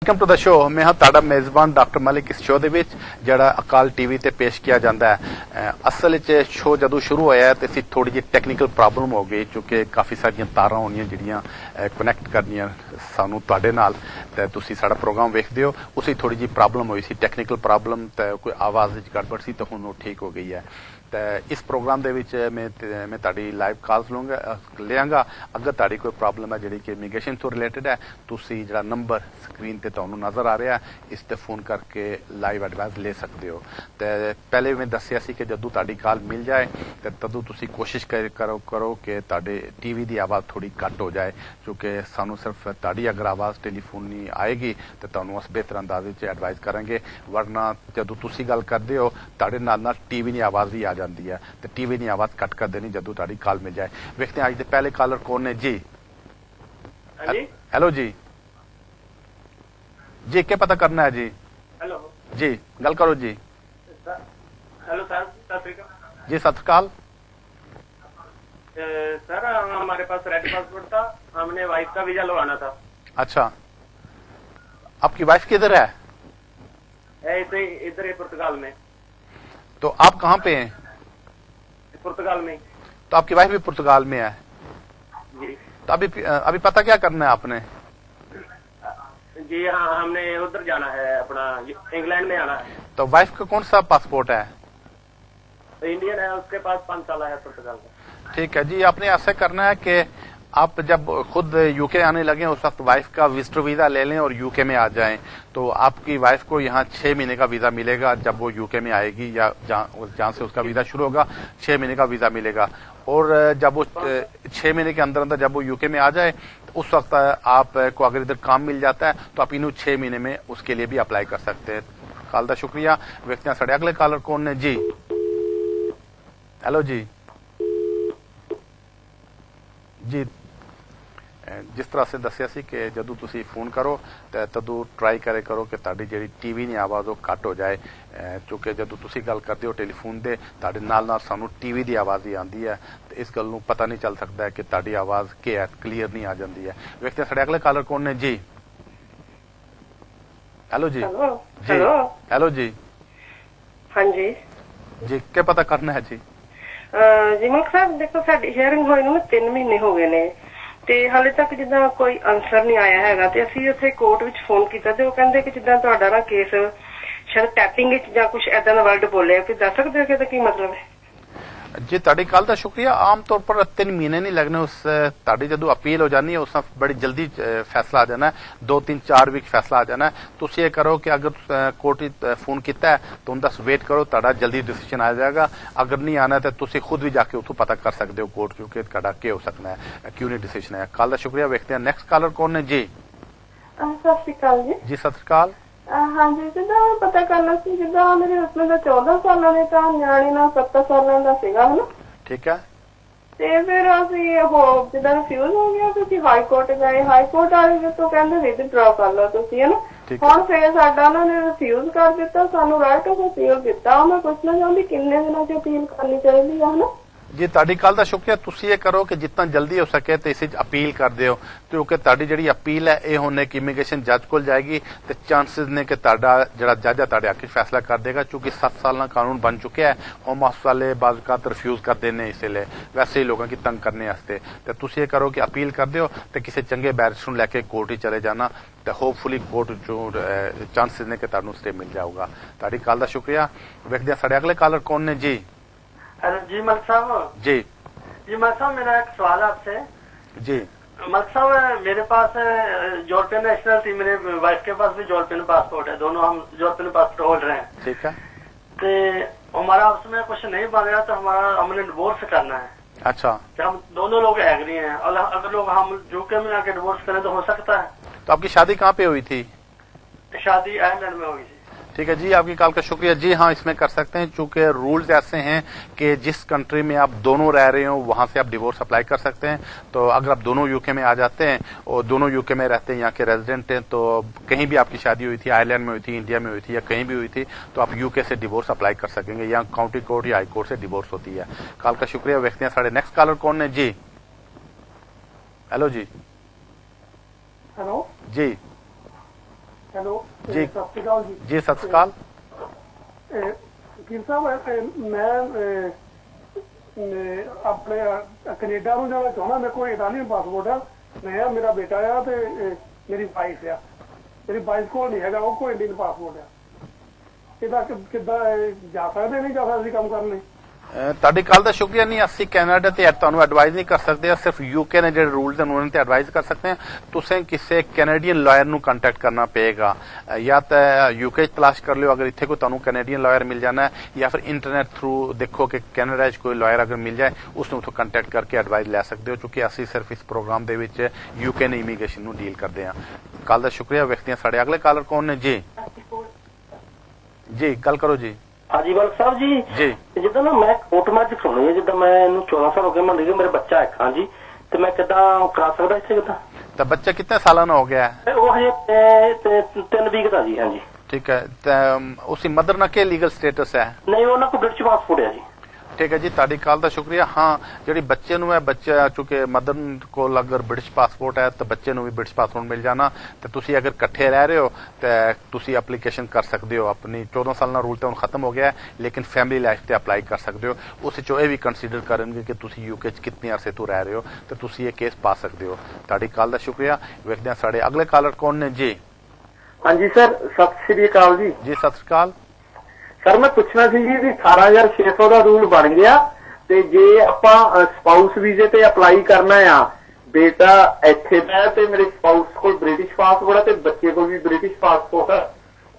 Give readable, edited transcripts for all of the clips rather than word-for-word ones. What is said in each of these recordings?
Welcome to the show. ਮੈਂ ਹਾਂ ਤੁਹਾਡਾ ਮੇਜ਼ਬਾਨ ਡਾਕਟਰ ਮਲਿਕ। ਇਸ ਸ਼ੋ ਦੇ ਵਿੱਚ ਜਿਹੜਾ ਅਕਾਲ ਟੀਵੀ ਤੇ ਪੇਸ਼ ਕੀਤਾ ਜਾਂਦਾ ਹੈ, ਅਸਲ ਵਿੱਚ ਸ਼ੋ ਜਦੋਂ ਸ਼ੁਰੂ ਹੋਇਆ ਤੇ ਅਸੀਂ ਥੋੜੀ ਜਿਹੀ ਟੈਕਨੀਕਲ ਪ੍ਰੋਬਲਮ ਹੋ ਗਈ, ਕਿਉਂਕਿ ਕਾਫੀ ਸਾਰੀਆਂ ਤਾਰਾਂ ਹੋਣੀਆਂ ਜਿਹੜੀਆਂ ਕਨੈਕਟ ਕਰਨੀਆਂ ਸਾਨੂੰ ਤੁਹਾਡੇ ਨਾਲ, ਤੇ ਤੁਸੀਂ ਸਾਡਾ ਪ੍ਰੋਗਰਾਮ ਵੇਖਦੇ ਹੋ। ਉਸੇ ਥੋੜੀ ਜਿਹੀ ਪ੍ਰੋਬਲਮ ਹੋਈ ਸੀ, ਟੈਕਨੀਕਲ ਪ੍ਰੋਬਲਮ, ਤੇ ਕੋਈ ਆਵਾਜ਼ ਵਿੱਚ ਗੜਬੜ ਸੀ, ਤਾਂ ਹੁਣ ਉਹ ਠੀਕ ਹੋ ਗਈ ਹੈ। ਤੇ ਇਸ ਪ੍ਰੋਗਰਾਮ ਦੇ ਵਿੱਚ ਮੈਂ ਤੁਹਾਡੀ ਲਾਈਵ ਕਾਲਸ ਲਿਆਂਗਾ। ਅਗਰ ਤੁਹਾਡੀ ਕੋਈ ਪ੍ਰੋਬਲਮ ਹੈ ਜਿਹੜੀ ਕਿ ਇਮੀਗ੍ਰੇਸ਼ਨ ਤੋਂ ਰਿਲੇਟਡ ਹੈ, ਤੁਸੀਂ ਜਿਹੜਾ ਨੰਬਰ ਸਕਰੀਨ ਤੇ ਤੁਹਾਨੂੰ ਨਜ਼ਰ ਆ ਰਿਹਾ, ਇਸ ਤੇ ਫੋਨ ਕਰਕੇ ਲਾਈਵ ਐਡਵਾਈਸ ਲੈ ਸਕਦੇ ਹੋ। ਤੇ ਪਹਿਲੇ ਮੈਂ ਦੱਸਿਆ ਸੀ ਕਿ ਜਦੋਂ ਤੁਹਾਡੀ ਕਾਲ ਮਿਲ ਜਾਏ ਤੇ ਤਦੋਂ ਤੁਸੀਂ ਕੋਸ਼ਿਸ਼ ਕਰੋ ਕਿ ਤੁਹਾਡੇ ਟੀਵੀ ਦੀ ਆਵਾਜ਼ ਥੋੜੀ ਘੱਟ ਹੋ ਜਾਏ, ਕਿਉਂਕਿ ਸਾਨੂੰ ਸਿਰਫ ਤੁਹਾਡੀ ਅਗਰ ਆਵਾਜ਼ ਟੈਲੀਫੋਨੀ ਆਏਗੀ ਤੇ ਤੁਹਾਨੂੰ ਉਸ ਬਿਹਤਰ ਅੰਦਾਜ਼ੇ 'ਚ ਐਡਵਾਈਸ ਕਰਾਂਗੇ। ਵਰਨਾ ਜਦੋਂ ਤੁਸੀਂ ਗੱਲ ਕਰਦੇ ਹੋ ਤੁਹਾਡੇ ਨਾਲ ਨਾਲ ਟੀਵੀ ਦੀ ਆਵਾਜ਼ ਵੀ ਆ ਜਾਂਦੀ ਹੈ, ਤੇ ਟੀਵੀ ਦੀ ਆਵਾਜ਼ ਕੱਟ ਕਰ ਦੇਣੀ ਜਦੋਂ ਤੁਹਾਡੀ ਕਾਲ ਮਿਲ ਜਾਏ। ਵੇਖते हैं आज के पहले कॉलर कौन है जी। हेलो जी, जी क्या पता करना है जी। हेलो जी, गल करो जी। हेलो सर, सत श्री अकाल जी। सत श्री अकाल सर, हमारे पास रेड पासपोर्ट था, हमने वाइफ का वीजा लगवाना था। अच्छा, आपकी वाइफ किधर है? इधर पुर्तगाल में। तो आप कहाँ पे हैं? पुर्तगाल में। तो आपकी वाइफ भी पुर्तगाल में है जी। तो अभी पता क्या करना है आपने? जी हाँ, हमने उधर जाना है, अपना इंग्लैंड में आना है। तो वाइफ का कौन सा पासपोर्ट है? इंडियन है, उसके पास 5 साल है पुर्तगाल का। ठीक है जी। आपने ऐसा करना है कि आप जब खुद यूके आने लगे उस वक्त वाइफ का विजिटर वीजा ले लें और यूके में आ जाएं, तो आपकी वाइफ को यहाँ 6 महीने का वीजा मिलेगा। जब वो यूके में आएगी या जहाँ से उसका वीजा शुरू होगा, 6 महीने का वीजा मिलेगा। और जब वो 6 महीने के अंदर अंदर जब वो यूके में आ जाए, तो उस वक्त आपको अगर इधर काम मिल जाता है तो आप इन्हों 6 महीने में उसके लिए भी अप्लाई कर सकते हैं। कॉल का शुक्रिया। व्यक्ति साढ़े अगले कॉलर कौन है जी। हेलो जी। जी, जिस तरह से दसिया सी कि जदों तुसी फोन करो तो तदों ट्राई करे करो कि ताड़ी जिहड़ी टीवी दी आवाज़ वो घट हो जाए, क्योंकि जदों तुसी गल करदे हो टेलीफोन दे ताड़े नाल नाल सानू टीवी दी आवाज़ ही आंदी है, तो इस गल नूं पता नहीं चल सकता है कि ताड़ी आवाज़ के है, क्लीयर नहीं आ जाती है। वेखते साडे अगले कॉलर कौन ने जी। हेलो जी। जी हेलो जी। हाँ जी जी, क्या पता करना है जी। जी मलिक साहब, देखो साडी हियरिंग होई नूं 3 महीने हो गए ने ਤੇ ਹਾਲੇ ਤੱਕ ਜਿੱਦਾਂ ਕੋਈ ਆਨਸਰ ਨਹੀਂ ਆਇਆ ਹੈਗਾ, ਤੇ ਅਸੀਂ ਉੱਥੇ ਕੋਰਟ ਵਿੱਚ ਫੋਨ ਕੀਤਾ ਤੇ ਉਹ ਕਹਿੰਦੇ ਕਿ ਜਿੱਦਾਂ ਤੁਹਾਡਾ ਨਾ ਕੇਸ ਸ਼ਾਇਦ ਟੈਪਿੰਗ ਵਿੱਚ ਜਾਂ ਕੁਝ ਐਦਾਂ ਦਾ ਵਰਡ ਬੋਲਿਆ, ਕਿ ਦੱਸ ਸਕਦੇ ਹੋ ਕਿ ਇਹਦਾ ਕੀ ਮਤਲਬ ਹੈ? जी, ताड़ी कल का शुक्रिया। आम तौर पर 3 महीने नहीं लगने। उस ताड़ी जदों अपील हो जानी है उस बड़ी जल्दी फैसला आ जाना है, 2-3-4 वीक फैसला आ जाना है। तुम ये करो कि अगर कोर्ट फोन किया है तो उनका वेट करो, ताड़ा जल्दी डिसीजन आ जाएगा। अगर नहीं आना तो तुम खुद भी जाके उतो पता कर सकते हो कोर्ट, क्योंकि ताड़ा क्या हो सकना है, क्यों नहीं डिसीजन है। कल का शुक्रिया। वेखते हैं नेक्स्ट कॉलर कौन है जी। ਸਤਿ ਸ਼੍ਰੀ ਅਕਾਲ ਜੀ। जी सत श्री अकाल। ਹਾਂਜੀ, ਜਿੱਦਾਂ ਪਤਾ ਕਰਨਾ ਸੀ, ਜਿੱਦਾਂ ਮੇਰੇ ਹਸਬੈਂਡ ਦਾ 14 ਸਾਲਾਂ ਦੇ ਤਾਂ ਨਿਆਣੇ ਨਾਲ 7 ਸਾਲਾਂ ਦਾ ਸੀਗਾ, ਹਨਾ। ठीक है। ਤੇ ਫਿਰ ਅਸੀਂ ਉਹ ਜਿੱਦਾਂ ਰਿਫਿਊਜ਼ ਹੋ ਗਿਆ, ਤੁਸੀਂ ਹਾਈ ਕੋਰਟ ਗਏ, ਹਾਈ ਕੋਰਟ ਵਾਲੇ ਤੋਂ ਕਹਿੰਦੇ ਵਿਦਡਰਾ ਕਰ ਲਓ ਤੁਸੀਂ, ਹਨਾ। ਹੁਣ ਫਿਰ ਸਾਡਾ ਉਹਨਾਂ ਨੇ ਰਿਫਿਊਜ਼ ਕਰ ਦਿੱਤਾ, ਸਾਨੂੰ ਰਾਈਟ ਆਫ ਅਪੀਲ ਦਿੱਤਾ। ਮੈਂ ਪੁੱਛਣਾ ਚਾਹੁੰਦੀ ਕਿੰਨੇ ਦਿਨਾਂ 'ਚ ਅਪੀਲ ਕਰਨੀ ਚਾਹੀਦੀ ਆ, ਹਨਾ। जी, ताड़ी कल का शुक्रिया। तुसी ये करो कि जितना जल्दी हो सके तो इस अपील कर दिओ, क्योंकि ताड़ी जिहड़ी अपील है ये होने की इमीग्रेशन जज को जाएगी, तो चांसेस ने कि ताड़ा जिहड़ा जज है ताड़े आके फैसला कर देगा, क्योंकि 7 साल का कानून बन चुका है। होम ऑफिस वाले बाज़ रिफ्यूज कर देने इसलिए वैसे ही लोगों की तंग करने वास्ते। तो तुसी ये करो कि अपील कर दिओ तो किसी चंगे बैरिस्टर लैके कोर्ट ही चले जाना, तो होपफुली कोर्ट जो चांसेस ने कि तुहानूं स्टे मिल जाऊगा। ताड़ी कल का शुक्रिया। वेखदे हां साडे अगले कॉलर कौन ने जी। हेलो जी मलिक साहब। जी जी मलिक साहब, मेरा एक सवाल है आपसे। जी मलिक साहब, मेरे पास यूरोपियन नेशनलिटी, मेरे वाइफ के पास भी यूरोपियन पासपोर्ट है, दोनों हम यूरोपियन पासपोर्ट होल्डर हैं। ठीक है। तो हमारा आपस में कुछ नहीं बन रहा, तो हमने डिवोर्स करना है। अच्छा, हम दोनों लोग एग्री हैं, और अगर लोग हम यूके में आके डिवोर्स करें तो हो सकता है। तो आपकी शादी कहाँ पे हुई थी? शादी आयरलैंड में हुई थी। ठीक है जी, आपकी कॉल का शुक्रिया। जी हाँ, इसमें कर सकते हैं, चूंकि रूल्स ऐसे हैं कि जिस कंट्री में आप दोनों रह रहे हो वहां से आप डिवोर्स अप्लाई कर सकते हैं। तो अगर आप दोनों यूके में आ जाते हैं और दोनों यूके में रहते हैं, यहाँ के रेजिडेंट हैं, तो कहीं भी आपकी शादी हुई थी, आयरलैंड में हुई थी, इंडिया में हुई थी या कहीं भी हुई थी, तो आप यूके से डिवोर्स अप्लाई कर सकेंगे। यहाँ काउंटी कोर्ट या हाई कोर्ट से डिवोर्स होती है। कॉल का शुक्रिया। देखते हैं साढ़े नेक्स्ट कॉलर कौन है जी। हेलो जी। हेलो जी ਹੈਲੋ ਜੀ। ਸਤਿ ਸ਼੍ਰੀ ਅਕਾਲ ਜੀ। ਜੀ ਸਤਿ ਸ਼੍ਰੀ ਅਕਾਲ। ਵਕੀਲ ਸਾਹਿਬ ਮੈਂ ਆਪਣੇ ਕੈਨੇਡਾ ਨੂੰ ਜਾਣਾ ਚਾਹੁੰਦਾ। ਮੇਰੇ ਕੋਲ ਇਟਾਲੀਅਨ ਪਾਸਪੋਰਟ ਆ। ਮੈਂ ਮੇਰਾ ਬੇਟਾ ਆ ਤੇ ਮੇਰੀ ਵਾਈਫ ਆ। ਮੇਰੀ ਵਾਈਫ ਕੋਲ ਨਹੀਂ ਹੈਗਾ, ਉਹ ਕੋਲ ਇੰਡੀਅਨ ਪਾਸਪੋਰਟ ਆ। ਇਹਦਾ ਕਿੱਦਾਂ ਜਾ ਸਕਦੇ ਨਹੀਂ ਜਾ ਸਕਦੇ ਕੰਮ ਕਰਨ ਲਈ? ਤੁਹਾਡੀ ਕੱਲ ਦਾ ਸ਼ੁਕਰੀਆ। ਨਹੀਂ, ਅਸੀਂ ਕੈਨੇਡਾ ਤੇ ਤੁਹਾਨੂੰ ਐਡਵਾਈਜ਼ ਨਹੀਂ ਕਰ ਸਕਦੇ, ਸਿਰਫ ਯੂਕੇ ਨੇ ਜਿਹੜੇ ਰੂਲਸ ਹਨ ਉਹਨਾਂ ਤੇ ਐਡਵਾਈਜ਼ ਕਰ ਸਕਦੇ ਹਾਂ। ਤੁਸੀਂ ਕਿਸੇ ਕੈਨੇਡੀਅਨ ਲਾਇਰ ਨੂੰ ਕੰਟੈਕਟ ਕਰਨਾ ਪਏਗਾ, ਜਾਂ ਤਾਂ ਯੂਕੇ 'ਚ ਤਲਾਸ਼ ਕਰ ਲਿਓ ਅਗਰ ਇੱਥੇ ਕੋਈ ਤੁਹਾਨੂੰ ਕੈਨੇਡੀਅਨ ਲਾਇਰ ਮਿਲ ਜਾਣਾ, ਜਾਂ ਫਿਰ ਇੰਟਰਨੈਟ ਥਰੂ ਦੇਖੋ ਕਿ ਕੈਨੇਡਾ 'ਚ ਕੋਈ ਲਾਇਰ ਅਗਰ ਮਿਲ ਜਾਏ ਉਸ ਨੂੰ ਉੱਥੋਂ ਕੰਟੈਕਟ ਕਰਕੇ ਐਡਵਾਈਜ਼ ਲੈ ਸਕਦੇ ਹੋ, ਕਿਉਂਕਿ ਅਸੀਂ ਸਿਰਫ ਇਸ ਪ੍ਰੋਗਰਾਮ ਦੇ ਵਿੱਚ ਯੂਕੇ ਨੇ ਇਮੀਗ੍ਰੇਸ਼ਨ ਨੂੰ ਡੀਲ ਕਰਦੇ ਹਾਂ। ਕੱਲ ਦਾ ਸ਼ੁਕਰੀਆ। ਵੇਖਦੇ ਹਾਂ ਸਾਡੇ ਅਗਲੇ ਕਾਲਰ ਕੌਣ ਨੇ। ਜੀ ਜੀ ਗੱਲ ਕਰੋ ਜੀ। ਹਾਂਜੀ ਮਲਕ ਸਾਹਿਬ ਜੀ। ਜੀ ਜਿੱਦਾਂ ਨਾ ਮੈਂ ਆਟੋਮੈਟਿਕ ਸੁਣੀ ਹੈ, ਜਿੱਦਾਂ ਮੈਂ ਇਹਨੂੰ 14 ਸਾਲ ਹੋ ਗਏ, ਮੰਨ ਲਈਏ ਮੇਰਾ ਬੱਚਾ ਹੈ ਹਾਂਜੀ, ਤੇ ਮੈਂ ਕਿੱਦਾਂ ਕਰਾ ਸਕਦਾ ਇੱਥੇ ਕਿੱਦਾਂ? ਤਾਂ ਬੱਚਾ ਕਿੰਨੇ ਸਾਲਾਂ ਦਾ ਹੋ ਗਿਆ ਹੈ? ਉਹ ਹਜੇ 3 ਵੀਕ ਦਾ ਜੀ। ਹਾਂਜੀ ਠੀਕ ਹੈ। ਤਾਂ ਉਸਦੀ ਮਦਰ ਨਾਲ ਕੀ ਲੀਗਲ ਸਟੇਟਸ ਹੈ? ਨਹੀਂ, ਉਹਨਾਂ ਕੋਲ ਬ੍ਰਿਟਿਸ਼ ਪਾਸਪੋਰਟ ਹੈ ਜੀ। ਠੀਕ ਹੈ ਜੀ, ਤੁਹਾਡੀ ਕਾਲ ਦਾ ਸ਼ੁਕਰੀਆ। ਹਾਂ, ਜਿਹੜੀ ਬੱਚੇ ਨੂੰ ਹੈ, ਬੱਚਾ ਚੂੰਕਿ ਮਦਰ ਕੋਲ ਅਗਰ ਬ੍ਰਿਟਿਸ਼ ਪਾਸਪੋਰਟ ਹੈ ਤਾਂ ਬੱਚੇ ਨੂੰ ਵੀ ਬ੍ਰਿਟਿਸ਼ ਪਾਸਪੋਰਟ ਮਿਲ ਜਾਣਾ। ਤੇ ਤੁਸੀਂ ਅਗਰ ਇਕੱਠੇ ਰਹਿ ਰਹੇ ਹੋ ਤਾਂ ਤੁਸੀਂ ਐਪਲੀਕੇਸ਼ਨ ਕਰ ਸਕਦੇ ਹੋ ਆਪਣੀ। 14 ਸਾਲ ਦਾ ਰੂਲ ਤਾਂ ਹੁਣ ਖਤਮ ਹੋ ਗਿਆ ਹੈ, ਲੇਕਿਨ ਫੈਮਿਲੀ ਲਾਈਫ ਤੇ ਅਪਲਾਈ ਕਰ ਸਕਦੇ ਹੋ। ਉਸ ਵਿੱਚੋਂ ਇਹ ਵੀ ਕੰਸੀਡਰ ਕਰਨਗੇ ਕਿ ਤੁਸੀਂ ਯੂਕੇ 'ਚ ਕਿੰਨੇ ਅਰਸੇ ਤੋਂ ਰਹਿ ਰਹੇ ਹੋ, ਤੇ ਤੁਸੀਂ ਇਹ ਕੇਸ ਪਾ ਸਕਦੇ ਹੋ। ਤੁਹਾਡੀ ਕਾਲ ਦਾ ਸ਼ੁਕਰੀਆ। ਵੇਖਦੇ ਹਾਂ ਸਾਡੇ ਅਗਲੇ ਕਾਲਰ ਕੌਣ ਨੇ। ਜੀ ਹਾਂਜੀ ਸਰ, ਸਤਿ ਸ੍ਰੀ ਅਕਾਲ ਜੀ। ਜੀ ਸਤਿ ਸ਼੍ਰੀ ਅਕਾਲ। ਸਰ ਮੈਂ ਪੁੱਛਣਾ ਸੀ ਜੀ ਵੀ 18600 ਦਾ ਰੂਲ ਬਣ ਗਿਆ, ਤੇ ਜੇ ਆਪਾਂ ਸਪਾਊਸ ਵੀਜ਼ੇ ਤੇ ਅਪਲਾਈ ਕਰਨਾ ਆ, ਬੇਟਾ ਇੱਥੇ ਦਾ ਤੇ ਮੇਰੇ ਸਪਾਊਸ ਕੋਲ ਬ੍ਰਿਟਿਸ਼ ਪਾਸਪੋਰਟ ਹੈ ਤੇ ਬੱਚੇ ਕੋਲ ਵੀ ਬ੍ਰਿਟਿਸ਼ ਪਾਸਪੋਰਟ ਹੈ,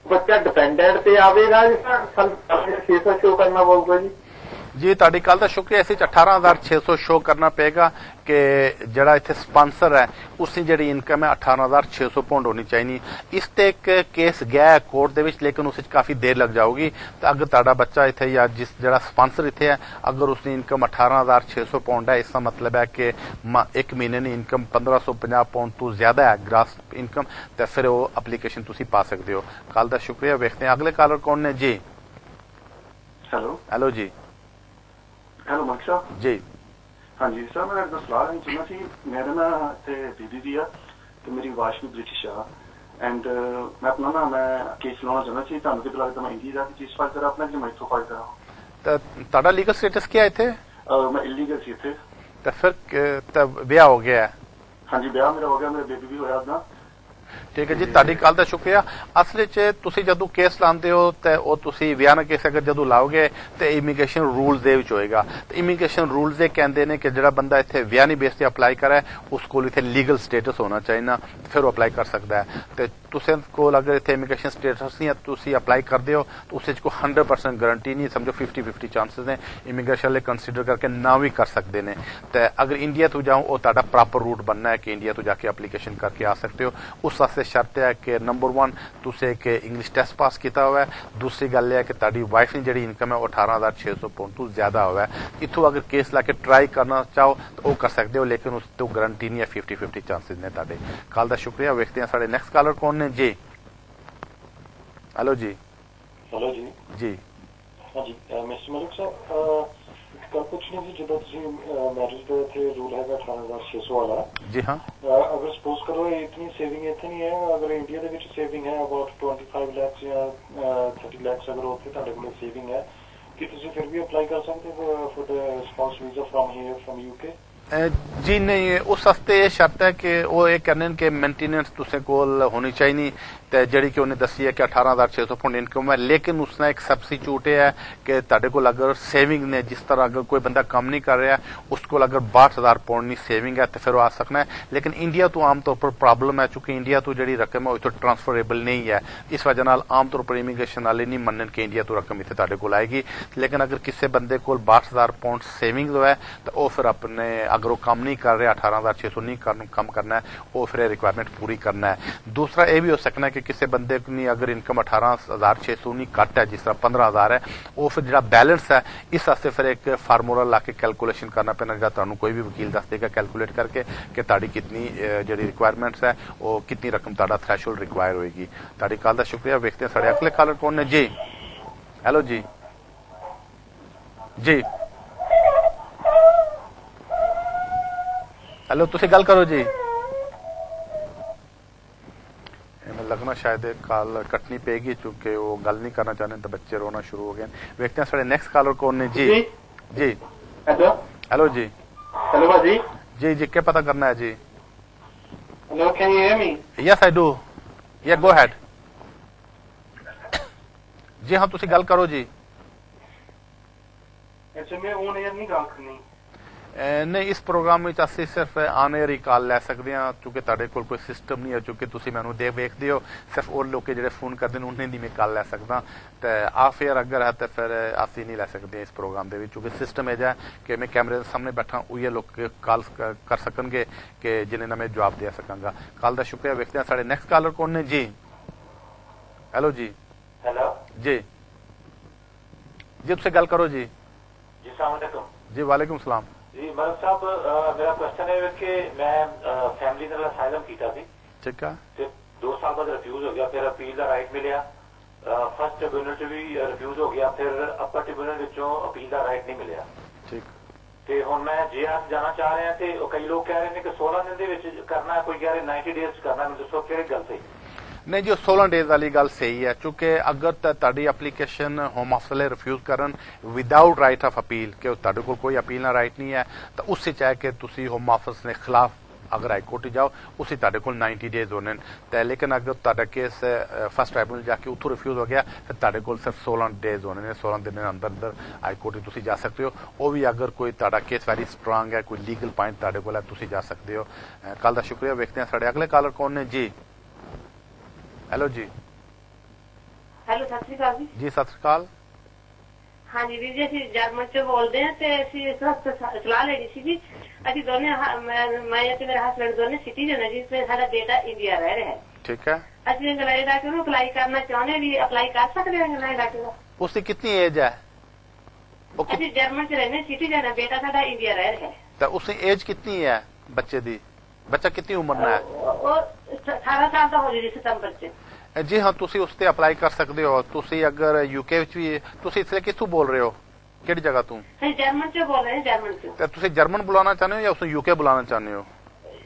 ਬੱਚਾ ਡਿਪੈਂਡੈਂਟ ਤੇ ਆਵੇਗਾ ਜਾਂ 18600 ਸ਼ੋ ਕਰਨਾ ਪਊਗਾ ਜੀ? ਜੀ ਤੁਹਾਡੀ ਕੱਲ ਦਾ ਸ਼ੁਕਰੀਆ। ਇਸ ਵਿੱਚ 18600 ਸ਼ੋ ਕਰਨਾ ਪਏਗਾ ਕਿ ਜਿਹੜਾ ਇੱਥੇ ਸਪਾਂਸਰ ਹੈ ਉਸਦੀ ਜਿਹੜੀ ਇਨਕਮ ਹੈ 18600 ਪਾਉਂਡ ਹੋਣੀ ਚਾਹੀਦੀ। ਇਸ ਤੇ ਇੱਕ ਕੇਸ ਗਿਆ ਹੈ ਕੋਰਟ ਦੇ ਵਿੱਚ, ਲੇਕਿਨ ਉਸ ਵਿੱਚ ਕਾਫੀ ਦੇਰ ਲੱਗ ਜਾਊਗੀ। ਤਾਂ ਅਗਰ ਤੁਹਾਡਾ ਬੱਚਾ ਇੱਥੇ ਜਾਂ ਜਿਹੜਾ ਸਪਾਂਸਰ ਇੱਥੇ ਹੈ ਅਗਰ ਉਸਦੀ ਇਨਕਮ 18600 ਪਾਉਂਡ ਹੈ, ਇਸ ਦਾ ਮਤਲਬ ਹੈ ਕਿ ਇੱਕ ਮਹੀਨੇ ਦੀ ਇਨਕਮ 1550 ਪਾਉਂਡ ਤੋਂ ਜ਼ਿਆਦਾ ਹੈ ਗ੍ਰਾਸ ਇਨਕਮ, ਤਾਂ ਫਿਰ ਉਹ ਐਪਲੀਕੇਸ਼ਨ ਤੁਸੀਂ ਪਾ ਸਕਦੇ ਹੋ। ਕੱਲ ਦਾ ਸ਼ੁਕਰੀਆ। ਵੇਖਦੇ हैं अगले कॉलर कौन ने। जी हेलो जी। ਹੈਲੋ ਮਲਕ ਸਾਹਿਬ। ਜੀ ਹਾਂਜੀ ਸਰ, ਮੈਂ ਇੱਕ ਸਲਾਹ ਲੈਣੀ ਚਾਹੁੰਦਾ ਸੀ। ਮੇਰੇ ਨਾ ਇੱਥੇ ਦੀਦੀ ਜੀ ਆ ਤੇ ਮੇਰੀ ਵਾਈਫ ਵੀ ਬ੍ਰਿਟਿਸ਼ ਆ, ਐਂਡ ਮੈਂ ਆਪਣਾ ਮੈਂ ਕੇਸ ਲਾਉਣਾ ਚਾਹੁੰਦਾ ਸੀ। ਤੁਹਾਨੂੰ ਕਿਤੇ ਲੱਗਦਾ ਮੈਂ ਇੰਡੀਆ ਜਾ ਕੇ ਚੀਜ਼ ਫਾਈਲ ਕਰਾਂ ਆਪਣਾ, ਕਿ ਮੈਂ ਇੱਥੋਂ ਫਾਈਲ ਕਰਾਂ? ਤਾਂ ਤੁਹਾਡਾ ਲੀਗਲ ਸਟੇਟਸ ਕੀ ਹੈ ਇੱਥੇ? ਮੈਂ ਇਲੀਗਲ ਸੀ ਇੱਥੇ। ਤਾਂ ਫਿਰ ਤਾਂ ਵਿਆਹ ਹੋ ਗਿਆ ਹੈ? ਹਾਂਜੀ ਵਿਆਹ ਮੇਰਾ ਹੋ ਗਿਆ, ਮੇਰਾ ਬੇਬੀ ਵੀ ਹੋਇਆ ਆਪਣਾ। ਠੀਕ ਹੈ ਜੀ, ਤੁਹਾਡੀ ਕੱਲ ਦਾ ਸ਼ੁਕਰੀਆ। ਅਸਲ 'ਚ ਤੁਸੀਂ ਜਦੋਂ ਕੇਸ ਲਾਉਂਦੇ ਹੋ ਤੇ ਉਹ ਤੁਸੀਂ ਵਿਆਹ ਨਾ ਕੇਸ ਅਗਰ ਜਦੋਂ ਲਾਓਗੇ ਤੇ ਇਮੀਗ੍ਰੇਸ਼ਨ ਰੂਲਸ ਦੇ ਵਿੱਚ ਹੋਏਗਾ। ਤੇ ਇਮੀਗ੍ਰੇਸ਼ਨ ਰੂਲਸ ਇਹ ਕਹਿੰਦੇ ਨੇ ਕਿ ਜਿਹੜਾ ਬੰਦਾ ਇੱਥੇ ਵਿਆਹ ਨਹੀਂ ਬੇਸ ਤੇ ਅਪਲਾਈ ਕਰਾ ਉਸ ਕੋਲ ਇੱਥੇ ਲੀਗਲ ਸਟੇਟਸ ਹੋਣਾ ਚਾਹੀਦਾ, ਫਿਰ ਉਹ ਅਪਲਾਈ ਕਰ ਸਕਦਾ ਹੈ। ਤੇ ਤੁਸੀਂ ਕੋਲ ਅਗਰ ਇੱਥੇ ਇਮੀਗ੍ਰੇਸ਼ਨ ਸਟੇਟਸ ਨਹੀਂ ਹੈ, ਤੁਸੀਂ ਅਪਲਾਈ ਕਰਦੇ ਹੋ ਤਾਂ ਉਸ ਵਿੱਚ ਕੋਈ 100% ਗਰੰਟੀ ਨਹੀਂ, ਸਮਝੋ 50-50 ਚਾਂਸਸ ਨੇ। ਇਮੀਗ੍ਰੇਸ਼ਨ ਵਾਲੇ ਕੰਸੀਡਰ ਕਰਕੇ ਨਾ ਵੀ ਕਰ ਸਕਦੇ ਨੇ। ਤੇ ਅਗਰ ਇੰਡੀਆ ਤੋਂ ਜਾਓ ਉਹ ਤੁਹਾਡਾ ਪ੍ਰੋਪਰ ਰੂਟ ਬਣਨਾ ਹੈ ਕਿ ਇੰਡੀਆ ਤੋਂ ਜਾ ਕੇ ਐਪਲੀਕੇਸ਼ਨ ਕਰਕੇ ਆ ਸਕਦੇ ਹੋ। ਉਸ ਵਾਸਤੇ ਸ਼ਰਤ ਹੈ ਕਿ ਨੰਬਰ 1 ਤੁਸੀਂ ਇੱਕ ਇੰਗਲਿਸ਼ ਟੈਸਟ ਪਾਸ ਕੀਤਾ ਹੋਇਆ ਹੈ। ਦੂਸਰੀ ਗੱਲ ਇਹ ਹੈ ਕਿ ਤੁਹਾਡੀ ਵਾਈਫ ਦੀ ਜਿਹੜੀ ਇਨਕਮ ਹੈ ਉਹ 18600 ਪਾਉਂਡ ਤੋਂ ਜ਼ਿਆਦਾ ਹੋਇਆ ਹੈ। ਇੱਥੋਂ ਅਗਰ ਕੇਸ ਲਾ ਕੇ ਟਰਾਈ ਕਰਨਾ ਚਾਹੋ ਤਾਂ ਉਹ ਕਰ ਸਕਦੇ ਹੋ, ਲੇਕਿਨ ਉਸ ਤੋਂ ਗਰੰਟੀ ਨਹੀਂ ਹੈ। 50-50 ਚਾਂਸਸ ਨੇ ਤੁਹਾਡੇ। ਕੱਲ ਦਾ ਸ਼ੁਕਰੀਆ। ਵੇਖਦੇ ਹਾਂ ਸਾਡੇ ਨੈਕਸਟ ਕਾਲਰ ਕੌਣ ਨੇ। ਜੀ हेलो जी। हेलो जी। जी हाँ जी मिस्टर मलिक साहब, कल कुछ नहीं जी, जिदा मैरिज का इतने रूल है 18600 वाला। जी हाँ। अगर सपोज करो इतनी सेविंग इतनी नहीं है, अगर इंडिया ਦੇ ਵਿੱਚ सेविंग है अबाउट 25 lakhs ਜਾਂ 30 lakhs अगर ਉੱਥੇ ਤੁਹਾਡੇ ਕੋਲ सेविंग है, ਕਿ ਤੁਸੀਂ ਫਿਰ ਵੀ ਅਪਲਾਈ ਕਰ ਸਕਦੇ ਹੋ for the spouse visa from here from UK? ਜੀ ਨਹੀਂ, ਉਸ ਵਾਸਤੇ ਇਹ ਸ਼ਰਤ ਹੈ ਕਿ ਉਹ ਇਹ ਕਹਿੰਦੇ ਨੇ ਕਿ ਮੇਨਟੇਨੈਂਸ ਤੁਸੀਂ ਕੋਲ ਹੋਣੀ ਚਾਹੀਦੀ, ਤੇ ਜਿਹੜੀ ਕਿ ਉਹਨੇ ਦੱਸੀ ਹੈ ਕਿ 18600 ਪਾਉਂਡ ਇਨਕਮ ਹੈ। ਲੇਕਿਨ ਉਸ ਨਾਲ ਇੱਕ ਸਬਸਟੀਚਿਊਟ ਹੈ ਕਿ ਤੁਹਾਡੇ ਕੋਲ ਅਗਰ ਸੇਵਿੰਗ ਨੇ, ਜਿਸ ਤਰ੍ਹਾਂ ਅਗਰ ਕੋਈ ਬੰਦਾ ਕੰਮ ਨਹੀਂ ਕਰ ਰਿਹਾ ਉਸ ਕੋਲ ਅਗਰ 62000 ਪਾਉਂਡ ਦੀ ਸੇਵਿੰਗ ਹੈ ਤੇ ਫਿਰ ਉਹ ਆ ਸਕਣਾ ਹੈ। ਲੇਕਿਨ ਇੰਡੀਆ ਤੋਂ ਆਮ ਤੌਰ ਪਰ ਪ੍ਰੋਬਲਮ ਹੈ, ਕਿਉਂਕਿ ਇੰਡੀਆ ਤੋਂ ਜਿਹੜੀ ਰਕਮ ਹੈ ਉਹ ਇੱਥੋਂ ਟ੍ਰਾਂਸਫਰੇਬਲ ਨਹੀਂ ਹੈ। ਇਸ ਵਜ੍ਹਾ ਨਾਲ ਆਮ ਤੌਰ ਪਰ ਇਮੀਗ੍ਰੇਸ਼ਨ ਵਾਲੇ ਨਹੀਂ ਮੰਨਣ ਕਿ ਇੰਡੀਆ ਤੋਂ ਰਕਮ ਇੱਥੇ ਤੁਹਾਡੇ ਕੋਲ ਆਏਗੀ। ਲੇਕਿਨ ਅਗਰ ਕਿਸੇ ਬੰਦੇ ਕੋਲ 62000 ਪਾਉਂਡ ਸੇਵਿੰਗ ਹੈ ਤਾਂ ਉਹ ਫਿਰ ਆਪਣੇ ਅਗਰ ਉਹ ਕੰਮ ਨਹੀਂ ਕਰ ਰਿਹਾ 18600 ਨਹੀਂ ਕੰਮ ਕਰਨਾ ਹੈ, ਉਹ ਫਿਰ ਇਹ ਰਿਕੁਆਇਰਮੈਂਟ ਪੂਰੀ ਕਰਨਾ ਹੈ। ਦੂਸਰਾ ਇਹ ਵੀ ਹੋ ਸਕਣਾ ਕਿ ਕਿਸੇ ਬੰਦੇ ਦੀ ਅਗਰ ਇਨਕਮ 18600 ਨਹੀਂ ਘੱਟ ਹੈ, ਜਿਸ ਤਰ੍ਹਾਂ 15000 ਹੈ, ਉਹ ਫਿਰ ਜਿਹੜਾ ਬੈਲੈਂਸ ਹੈ ਇਸ ਵਾਸਤੇ ਫਿਰ ਇੱਕ ਫਾਰਮੂਲਾ ਲਾ ਕੇ ਕੈਲਕੂਲੇਸ਼ਨ ਕਰਨਾ ਪੈਣਾ, ਜਿਹੜਾ ਤੁਹਾਨੂੰ ਕੋਈ ਵੀ ਵਕੀਲ ਦੱਸ ਦੇਗਾ ਕੈਲਕੂਲੇਟ ਕਰਕੇ ਕਿ ਤੁਹਾਡੀ ਕਿਤਨੀ ਜਿਹੜੀ ਰਿਕੁਆਇਰਮੈਂਟਸ ਹੈ ਉਹ ਕਿਤਨੀ ਰਕਮ ਤੁਹਾਡਾ ਥ੍ਰੈਸ਼ੋਲਡ ਰਿਕੁਆਇਰ ਹੋਏਗੀ। ਤੁਹਾਡੀ ਕਾਲ ਦਾ ਸ਼ੁਕਰੀਆ। ਵੇਖਦੇ हैं ਸਾਡੇ ਅਗਲੇ ਕਾਲਰ ਕੌਣ ਨੇ। ਜੀ ਹੈਲੋ ਜੀ। ਜੀ ਹੈਲੋ, ਤੁਸੀਂ ਗੱਲ ਕਰੋ ਜੀ। ਮੈਨੂੰ ਲੱਗਦਾ लगना शायद कॉल कटनी पेगी चूंकि वो गल नहीं करना चाहते तो बच्चे रोना शुरू हो गए। देखते हैं साढ़े नेक्स्ट कॉलर कौन ने जी। जी हेलो हेलो जी। हेलो भाजी। जी जी क्या पता करना है जी? Hello can you hear me? Yes I do. Yeah go had. जी हाँ तुसी गल करो जी। अच्छा मैं ऑन एयर नहीं गल करनी। नहीं इस प्रोग्राम में ਅਸੀਂ ਸਿਰਫ ਆਨ 에ਅਰ ਹੀ ਕਾਲ ਲੈ ਸਕਦੇ ਹਾਂ ਕਿਉਂਕਿ ਤੁਹਾਡੇ ਕੋਲ ਕੋਈ ਸਿਸਟਮ ਨਹੀਂ ਹੈ ਕਿਉਂਕਿ ਤੁਸੀਂ ਮੈਨੂੰ ਵੇਖਦੇ ਹੋ ਸਿਰਫ ਉਹ ਲੋਕ ਜਿਹੜੇ ਫੋਨ ਕਰਦੇ ਨੇ ਉਹਨਾਂ ਦੀ ਮੈਂ ਕਾਲ ਲੈ ਸਕਦਾ ਤੇ ਆਫ 에ਅਰ ਅਗਰ ਹੈ ਤਾਂ ਫਿਰ ਅਸੀਂ ਨਹੀਂ ਲੈ ਸਕਦੇ ਇਸ ਪ੍ਰੋਗਰਾਮ ਦੇ ਵਿੱਚ ਕਿਉਂਕਿ ਸਿਸਟਮ ਇਹ ਜਿਹਾ ਕਿ ਮੈਂ ਕੈਮਰੇ ਦੇ ਸਾਹਮਣੇ ਬੈਠਾ ਉਹੀ ਲੋਕ ਕਾਲ ਕਰ ਸਕਣਗੇ ਕਿ ਜਿਨ੍ਹਾਂ ਨੂੰ ਮੈਂ ਜਵਾਬ ਦੇ ਸਕਾਂਗਾ। ਕਾਲ ਦਾ ਸ਼ੁਕਰੀਆ। ਵੇਖਦੇ ਹਾਂ ਸਾਡੇ ਨੈਕਸਟ ਕਾਲਰ ਕੌਣ ਨੇ ਜੀ। ਹੈਲੋ ਜੀ। हेलो ਜੀ ਜੀ ਤੁਸੀਂ ਗੱਲ ਕਰੋ ਜੀ। जी अस्सलाम वालेकुम। जी वालेकुम सलाम। जी मलिक साहब मेरा क्वेश्चन है कि मैं फैमिली ने असाइलम किया थी ठीक है ते 2 साल बाद रिफ्यूज हो गया फिर अपील का राइट मिलिया फर्स्ट ट्रिब्यूनल च भी रिफ्यूज हो गया फिर अपर ट्रिब्यूनल विचों अपील का राइट नहीं मिलिया ठीक ते हुण मैं जेआर जाना चाह रहा ते कई लोग कह रहे हैं कि 16 दिन दे विच करना कोई कह रहे 90 डेज करना मैं दसो किहड़ी गल सही? नहीं जी 16 डेज वाली गल सही है क्योंकि अगर ਤੁਹਾਡੀ ਐਪਲੀਕੇਸ਼ਨ ਹੋਮ ਆਫਿਸ ਵਾਲੇ ਰਿਫਿਊਜ਼ ਕਰਨ ਵਿਦਆਊਟ ਰਾਈਟ ਆਫ ਅਪੀਲ ਕਿ ਤੁਹਾਡੇ ਕੋਲ ਕੋਈ ਅਪੀਲ ਦਾ ਰਾਈਟ ਨਹੀਂ ਹੈ ਤਾਂ ਉਸ ਵਿੱਚ ਹੈ ਕਿ ਤੁਸੀਂ ਹੋਮ ਆਫਿਸ ਦੇ ਖਿਲਾਫ अगर हाईकोर्ट जाओ उसी ਤੁਹਾਡੇ ਕੋਲ 90 डेज होने तो लेकिन अगर ਤੁਹਾਡਾ केस फर्स्ट ट्राइब्यूनल जाके उतो रिफ्यूज हो गया फिर ਤੁਹਾਡੇ ਕੋਲ सिर्फ 16 डेज होने ने 16 दिन के अंदर हाईकोर्ट तुसी जा सकते हो। वो भी अगर कोई ਤੁਹਾਡਾ केस वेरी स्ट्रांग है कोई लीगल पॉइंट ਤੁਹਾਡੇ ਕੋਲ है तुसी जा सकते हो। कल का शुक्रिया। देखते हैं साढ़े अगले कॉलर कौन ने जी। हेलो जी। ਹੈਲੋ ਸਤਿ ਸ਼੍ਰੀ ਅਕਾਲ ਜੀ। जी सत श्री अकाल। ਹਾਂਜੀ ਵੀਰ ਜੀ ਅਸੀਂ ਜਰਮਨ ਚ ਬੋਲਦੇ ਹਾਂ ਤੇ ਅਸੀਂ ਇਸ ਵਕਤ ਸਲਾਹ ਲੈਣੀ ਸੀ ਜੀ। ਅਸੀਂ ਦੋਨੇ ਮੈਂ ਤੇ ਮੇਰਾ ਹਸਬੈਂਡ ਦੋਨੇ ਸਿਟੀਜ਼ਨ ਹੈ ਜੀ ਤੇ ਸਾਡਾ ਬੇਟਾ ਇੰਡੀਆ ਰਹਿ ਰਿਹਾ ਹੈ। ठीक है। ਅਸੀਂ ਇੰਗਲੈਂਡ ਦਾ ਕਿਉਂ ਅਪਲਾਈ ਕਰਨਾ ਚਾਹੁੰਦੇ ਵੀ ਅਪਲਾਈ ਕਰ ਸਕਦੇ ਹਾਂ ਇੰਗਲੈਂਡ ਦਾ? उसकी कितनी एज है? ਅਸੀਂ ਜਰਮਨ ਚ ਰਹਿੰਦੇ ਸਿਟੀਜ਼ਨ ਹੈ ਬੇਟਾ ਸਾਡਾ ਇੰਡੀਆ ਰਹਿ ਰਿਹਾ ਹੈ। तो उसकी एज कितनी है बच्चे दी? बच्चा कितनी उम्र में है? ਉਹ 18 ਸਾਲ ਦਾ ਹੋ ਜੀ ਸਤੰਬਰ ਚ। जी हाँ तुसी उस ते अप्लाई कर सकते हो। तुसी अगर यूके विच भी तुसी इसलिए कित्थों बोल रहे हो किहड़ी जगह तू? जर्मन से बोल रहे हैं जर्मन से। तो तुसी जर्मन बुलाना चाहते हो या उसको यूके बुलाना चाहते हो?